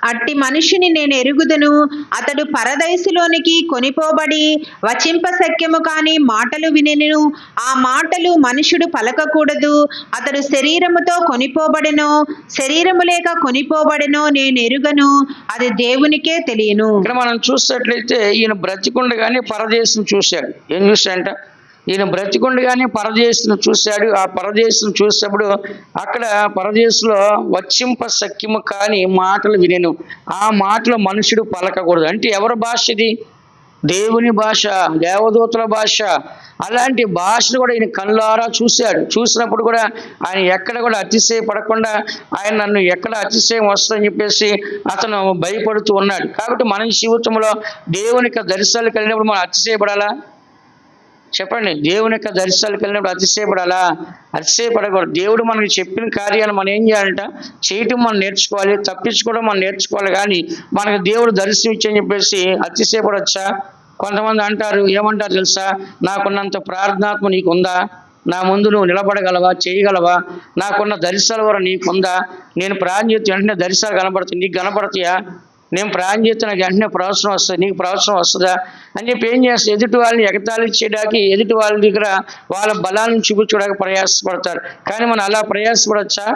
అట్టి మనిషిని నేను ఎరుగుదును, అతడు పరదైసులోనికి కొనిపోబడి వచింపశక్యము కాని మాటలు వినెను. ఆ మాటలు మనుషుడు పలకకూడదు. అతడు శరీరముతో కొనిపోబడెనో శరీరము లేక కొనిపోబడెనో నేను ఎరుగను, అది దేవునికే తెలియను.
ఇక్కడ మనం చూసినట్లయితే ఈయన బ్రతికుండగానే పరదేశం చూశాడు. ఏం చూశాడంట? ఈయన బ్రతికుండగానే పరదేశం చూశాడు. ఆ పరదేశం చూసినప్పుడు అక్కడ పరదేశంలో వచ్చింప సఖ్యము కాని మాటలు వినెను. ఆ మాటలు మనుషుడు పలకకూడదు. అంటే ఎవరి భాష ఇది? దేవుని భాష, దేవదూతల భాష. అలాంటి భాషను కూడా ఈయన కళ్ళారా చూశాడు. చూసినప్పుడు కూడా ఆయన ఎక్కడ కూడా అతిశయపడకుండా ఆయన నన్ను ఎక్కడ అతిశయం వస్తుందని చెప్పేసి అతను భయపడుతూ ఉన్నాడు. కాబట్టి మన జీవితంలో దేవుని యొక్క దర్శనాలు కలిగినప్పుడు మనం అతిశయపడాలా? చెప్పండి. దేవుని యొక్క దర్శనాలు కలిగినప్పుడు అతిశయపడాలా? అతిశయపడకూడదు. దేవుడు మనకి చెప్పిన కార్యాలు మనం ఏం చేయాలంట? చేయటం మనం నేర్చుకోవాలి, తప్పించుకోవడం మనం నేర్చుకోవాలి. కానీ మనకు దేవుడు దర్శనం ఇచ్చని చెప్పేసి అతిశయపడొచ్చా? కొంతమంది అంటారు, ఏమంటారు తెలుసా? నాకున్నంత ప్రార్థనాత్మ నీకుందా? నా ముందు నువ్వు నిలబడగలవా? చేయగలవా? నాకున్న దర్శనాల వరకు నీకుందా? నేను ప్రార్థన చేస్తే వెంటనే దర్శనాలు కనబడుతుంది, నీకు కనబడతాయా? నేను ప్రార్థన చేస్తే నాకు వెంటనే ప్రవచనం వస్తుంది, నీకు ప్రవచనం వస్తుందా అని చెప్పి ఏం చేస్తే ఎదుటి వాళ్ళని ఎగతాళి చేయడానికి, ఎదుటి వాళ్ళ దగ్గర వాళ్ళ బలాలను చూపించడానికి ప్రయాసపడతారు. కానీ మనం అలా ప్రయాసపడచ్చా?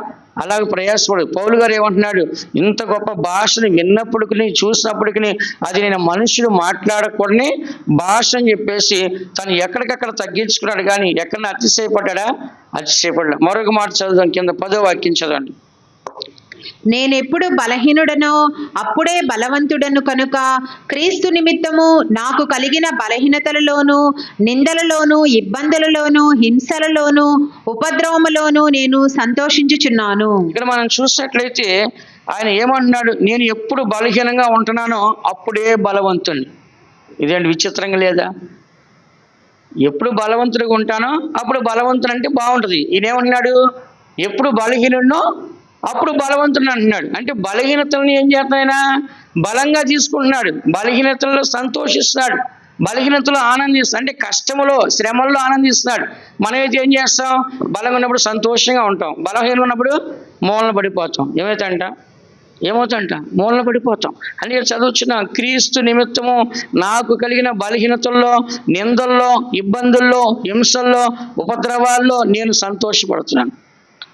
అలాగే ప్రయాసపడదు. పౌలు గారు ఏమంటున్నాడు? ఇంత గొప్ప భాషను విన్నప్పటికీ చూసినప్పటికీ అది నేను మనుషుడు మాట్లాడకూడని భాష అని చెప్పేసి తను ఎక్కడికక్కడ తగ్గించుకున్నాడు. కానీ ఎక్కడ అతిశయపడ్డా? అతిశయపడ్డా. మరొక మాట చదువుదాం, కింద 10వ వాక్యం చదవండి.
నేనెప్పుడు బలహీనుడనో అప్పుడే బలవంతుడను కనుక క్రీస్తు నిమిత్తము నాకు కలిగిన బలహీనతలలోను, నిందలలోను, ఇబ్బందులలోను, హింసలలోను, ఉపద్రవములోను నేను సంతోషించుచున్నాను.
ఇక్కడ మనం చూసినట్లయితే ఆయన ఏమంటున్నాడు? నేను ఎప్పుడు బలహీనంగా ఉంటున్నానో అప్పుడే బలవంతుని. ఇదేంటి విచిత్రంగా లేదా? ఎప్పుడు బలవంతుడిగా ఉంటానో అప్పుడు బలవంతుడు అంటే బాగుంటుంది. ఈయనేమంటున్నాడు? ఎప్పుడు బలహీనుడినో అప్పుడు బలవంతుడు అంటున్నాడు. అంటే బలహీనతలను ఏం చేస్తున్నాయినా బలంగా తీసుకుంటున్నాడు, బలహీనతల్లో సంతోషిస్తున్నాడు, బలహీనతలో ఆనందిస్తున్నాడు. అంటే కష్టములో, శ్రమల్లో ఆనందిస్తున్నాడు. మనమైతే ఏం చేస్తాం? బలంగా ఉన్నప్పుడు సంతోషంగా ఉంటాం, బలహీనంగా ఉన్నప్పుడు మూలన పడిపోతాం. ఏమవుతుంట? మూలన పడిపోతాం. అంటే చదువుచున్న క్రీస్తు నిమిత్తము నాకు కలిగిన బలహీనతల్లో, నిందల్లో, ఇబ్బందుల్లో, హింసల్లో, ఉపద్రవాల్లో నేను సంతోషపడుతున్నాను.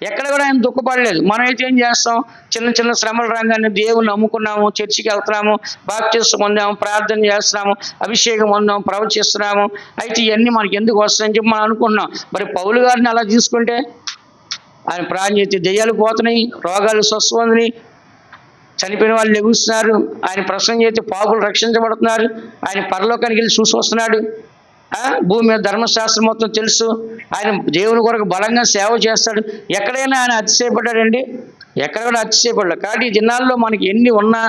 ఎక్కడ కూడా ఆయన దుఃఖపడలేదు. మనమైతే ఏం చేస్తాం? చిన్న చిన్న శ్రమల రంగాన్ని దేవుని నమ్ముకున్నాము, చర్చికి వెళ్తున్నాము, బాప్టిసం పొందాము, ప్రార్థన చేస్తున్నాము, అభిషేకం పొందాము, ప్రవచిస్తున్నాము. అయితే ఇవన్నీ మనకి ఎందుకు వస్తాయని చెప్పి మనం అనుకుంటున్నాం. మరి పౌలు గారిని అలా తీసుకుంటే ఆయన ప్రార్థన చేస్తే దెయ్యాలు పోతున్నాయి, రోగాలు స్వస్థమవుతున్నాయి, చనిపోయిన వాళ్ళు లెగుస్తున్నారు, ఆయన ప్రసంగం చేస్తే పాపులు రక్షించబడుతున్నారు, ఆయన పరలోకానికి వెళ్ళి చూసి వస్తున్నాడు, భూమి మీద ధర్మశాస్త్రం మొత్తం తెలుసు, ఆయన దేవుని కొరకు బలంగా సేవ చేస్తాడు. ఎక్కడైనా ఆయన అతిశయపడ్డాడండి? ఎక్కడ కూడా అతిశయపడ్డా. కాబట్టి ఈ దినాల్లో మనకి ఎన్ని ఉన్నా,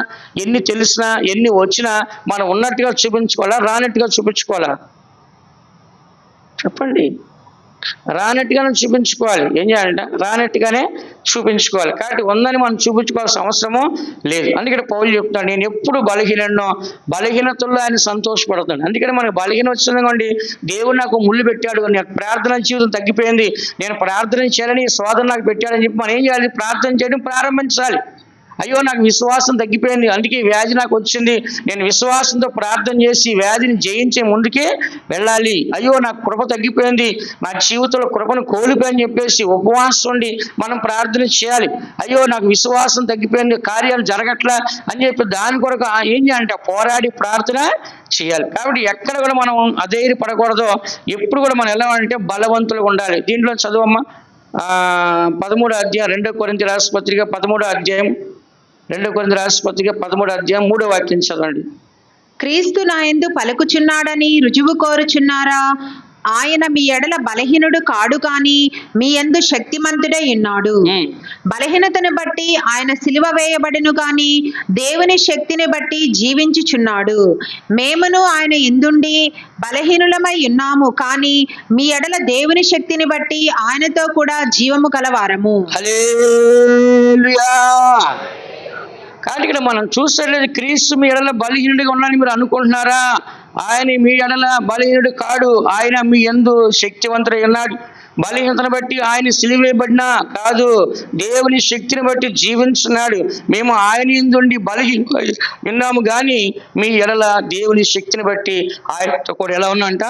ఎన్ని తెలిసినా, ఎన్ని వచ్చినా మనం ఉన్నట్టుగా చూపించుకోవాలా, రానట్టుగా చూపించుకోవాలా? చెప్పండి. రానట్టుగానే చూపించుకోవాలి. ఏం చేయాలంట? రానట్టుగానే చూపించుకోవాలి. కాబట్టి ఉందని మనం చూపించుకోవాల్సిన అవసరము లేదు. అందుకని పౌలు చెప్తున్నాడు, నేను ఎప్పుడు బలహీనో బలహీనతల్లో ఆయన సంతోషపడతాడు. అందుకని మనకు బలహీన వచ్చిందండి, దేవుడు నాకు ముళ్ళు పెట్టాడు, నేను ప్రార్థన జీవితం తగ్గిపోయింది, నేను ప్రార్థన చేయాలని శోధన నాకు పెట్టాడని చెప్పి మనం ఏం చేయాలి? ప్రార్థన చేయడం ప్రారంభించాలి. అయ్యో నాకు విశ్వాసం తగ్గిపోయింది, అందుకే వ్యాధి నాకు వచ్చింది, నేను విశ్వాసంతో ప్రార్థన చేసి వ్యాధిని జయించే ముందుకే వెళ్ళాలి. అయ్యో నాకు కృప తగ్గిపోయింది, నా జీవితంలో కృపను కోల్పోయని చెప్పేసి ఉపవాసం ఉండి మనం ప్రార్థన చేయాలి. అయ్యో నాకు విశ్వాసం తగ్గిపోయింది, కార్యాలు జరగట్లా అని చెప్పి దాని కొరకు ఏం చేయాలంటే పోరాడి ప్రార్థన చేయాలి. కాబట్టి ఎక్కడ కూడా మనం అధైర్యపడకూడదు. ఎప్పుడు కూడా మనం ఎలా అంటే బలవంతులుగా ఉండాలి. దీంట్లో చదువమ్మా 13వ అధ్యాయం 2 కొరింథీ రాసిన పత్రిక 13వ అధ్యాయం 2 కొరింథీ రాసిన పత్రిక 13వ అధ్యాయం 3వ వాక్యం చదవండి.
క్రీస్తు నాయందు పలుకుచున్నాడని రుజువు కోరుచున్నారా? ఆయన మీ ఎడల బలహీనుడు కాడు కాని మీ యందు శక్తిమంతుడై ఉన్నాడు. బలహీనతను బట్టి ఆయన సిలువ వేయబడును గాని దేవుని శక్తిని బట్టి జీవించుచున్నాడు. మేమును ఆయన యందుండి బలహీనులమై ఉన్నాము కానీ మీ ఎడల దేవుని శక్తిని బట్టి ఆయనతో కూడా జీవము కలవారము.
హల్లెలూయా. కాబట్టి ఇక్కడ మనం చూసేది క్రీస్తు మీ ఎడల బలహీనుడిగా ఉన్నాడని మీరు అనుకుంటున్నారా? ఆయన మీ ఎడల బలహీనుడు కాడు, ఆయన మీ యందు శక్తివంతుడై ఉన్నాడు. బలహీనతను బట్టి ఆయన సిలువేయబడినా కాదు, దేవుని శక్తిని బట్టి జీవించున్నాడు. మేము ఆయన యందుండి బలహీన విన్నాము కానీ మీ ఎడల దేవుని శక్తిని బట్టి ఆయనతో కూడా ఎలా ఉన్నాంట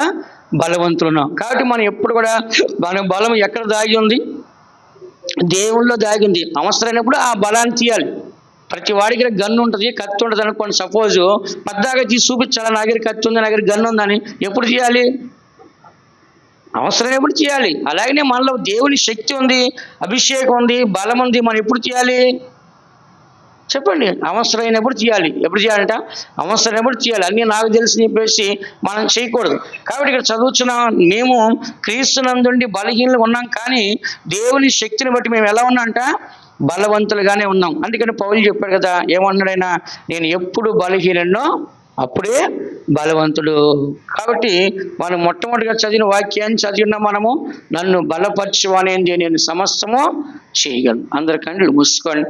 బలవంతులున్నాం. కాబట్టి మనం ఎప్పుడు కూడా మన బలం ఎక్కడ దాగి ఉంది? దేవుళ్ళలో దాగింది. అవసరమైనప్పుడు ఆ బలాన్ని తీయాలి. ప్రతి వాడికి గన్ను ఉంటుంది, కత్తి ఉంటుంది అనుకోండి. సపోజ్ పద్దాగా తీసి చూపించాలి, నా దగ్గర కత్తి ఉంది, నా దగ్గర గన్ను ఉందని. ఎప్పుడు చేయాలి? అవసరమైనప్పుడు చేయాలి. అలాగనే మనలో దేవుని శక్తి ఉంది, అభిషేకం ఉంది, బలం ఉంది. మనం ఎప్పుడు చేయాలి చెప్పండి? అవసరమైనప్పుడు చేయాలి. ఎప్పుడు చేయాలంట? అవసరమైనప్పుడు చేయాలి. అన్నీ నాకు తెలిసి చెప్పేసి మనం చేయకూడదు. కాబట్టి ఇక్కడ చదువుతున్నాం, మేము క్రీస్తునందుండి బలహీనలు ఉన్నాం కానీ దేవుని శక్తిని బట్టి మేము ఎలా ఉన్నాంట బలవంతులుగానే ఉన్నాం. అందుకని పౌలు చెప్పాడు కదా, ఏమన్నాడైనా, నేను ఎప్పుడు బలహీనో అప్పుడే బలవంతుడు. కాబట్టి మనం మొట్టమొదటిగా చదివిన వాక్యాన్ని చదివిన మనము, నన్ను బలపరచువానేంది, నేను సమస్తము చేయగలను. అందరి కళ్ళు మూసుకోండి.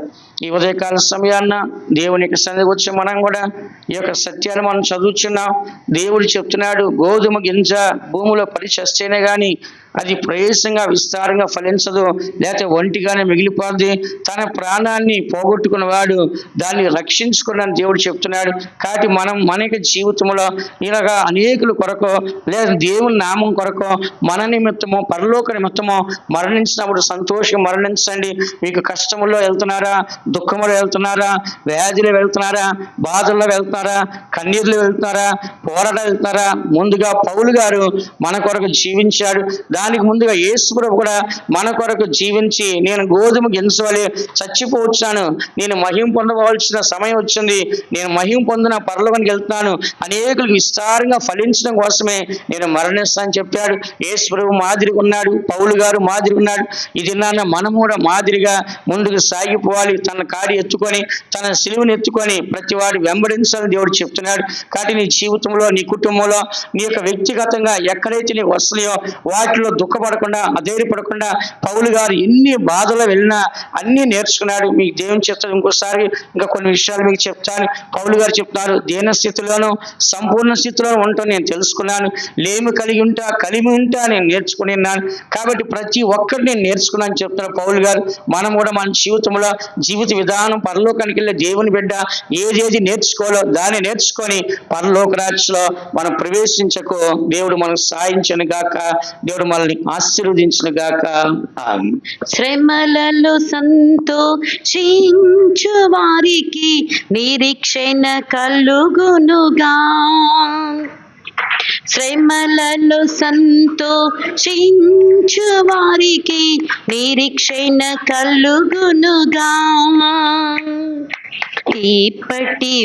ఈ ఉదయకాల సమయాన్న దేవుని యొక్క సన్నిధికి వచ్చి మనం కూడా ఈ యొక్క సత్యాన్ని మనం చదువుచున్నాం. దేవుడు చెప్తున్నాడు, గోధుమ గింజ భూమిలో పడి చస్తేనే కానీ అది ప్రవేశంగా విస్తారంగా ఫలించదు, లేకపోతే ఒంటిగానే మిగిలిపోద్ది. తన ప్రాణాన్ని పోగొట్టుకున్నవాడు దాన్ని రక్షించుకున్నాను దేవుడు చెప్తున్నాడు. కాబట్టి మనం మన యొక్క జీవితంలో ఇలాగా అనేకుల కొరకు లేదా దేవుని నామం కొరకు మన నిమిత్తము పరలోక నిమిత్తము మరణించినప్పుడు సంతోషంగా మరణించండి. మీకు కష్టముల్లో వెళ్తున్నారా, దుఃఖంలో వెళ్తున్నారా, వ్యాధిలో వెళ్తున్నారా, బాధల్లో వెళ్తున్నారా, కన్నీరులో వెళ్తున్నారా, పోరాటం వెళ్తున్నారా? ముందుగా పౌలు గారు మన కొరకు జీవించాడు. దానికి ముందుగా యేసు ప్రభు కూడా మన కొరకు జీవించి, నేను గోధుమ గింజవలే చచ్చిపోవచ్చాను, నేను మహిమ పొందవలసిన సమయం వచ్చింది, నేను మహిమ పొందిన పరలోకానికి వెళ్తున్నాను, అనేకులకు విస్తారంగా ఫలించడం కోసమే నేను మరణిస్తానని చెప్పాడు. యేసు ప్రభు మాదిరిగా ఉన్నాడు, పౌలు గారు మాదిరిగా ఉన్నాడు. ఇది నాన్న మనం కూడా మాదిరిగా ముందుకు సాగిపోవాలి. తన కాడి ఎత్తుకొని, తన సిలువను ఎత్తుకొని ప్రతి వాడు వెంబడించాలని దేవుడు చెప్తున్నాడు. కాబట్టి నీ జీవితంలో, నీ కుటుంబంలో, నీ యొక్క వ్యక్తిగతంగా ఎక్కడైతే నీకు వస్తున్నాయో వాటిలో దుఃఖపడకుండా, అధైర్యపడకుండా పౌలు గారు ఎన్ని బాధలు వెళ్ళినా అన్నీ నేర్చుకున్నాడు. మీకు దేవుని చెప్తాను. ఇంకోసారి ఇంకా కొన్ని విషయాలు మీకు చెప్తాను. పౌలు గారు చెప్తున్నారు, దీన స్థితిలోను సంపూర్ణ స్థితిలోను ఉంటాను నేను తెలుసుకున్నాను, లేమి కలిగి ఉంటా కలిమి ఉంటా నేను నేర్చుకుని ఉన్నాను. కాబట్టి ప్రతి ఒక్కరు నేను నేర్చుకున్నాను చెప్తున్నారు పౌలు గారు. మనం కూడా మన జీవితంలో జీవిత విధానం, పరలోకానికి వెళ్ళే దేవుని బిడ్డ ఏదేది నేర్చుకోవాలో దాన్ని నేర్చుకొని పరలోక రాజ్యంలో మనం ప్రవేశించకు దేవుడు మనకు సాయించను గాక, దేవుడు మనల్ని ఆశీర్వదించును గాక.
శ్రమలలో సంతోషించు వారికి నిరీక్షణ కలుగునుగా, శ్రమలలో సంతోషించు వారికి నిరీక్షణ కలుగునుగా. ఇప్పటి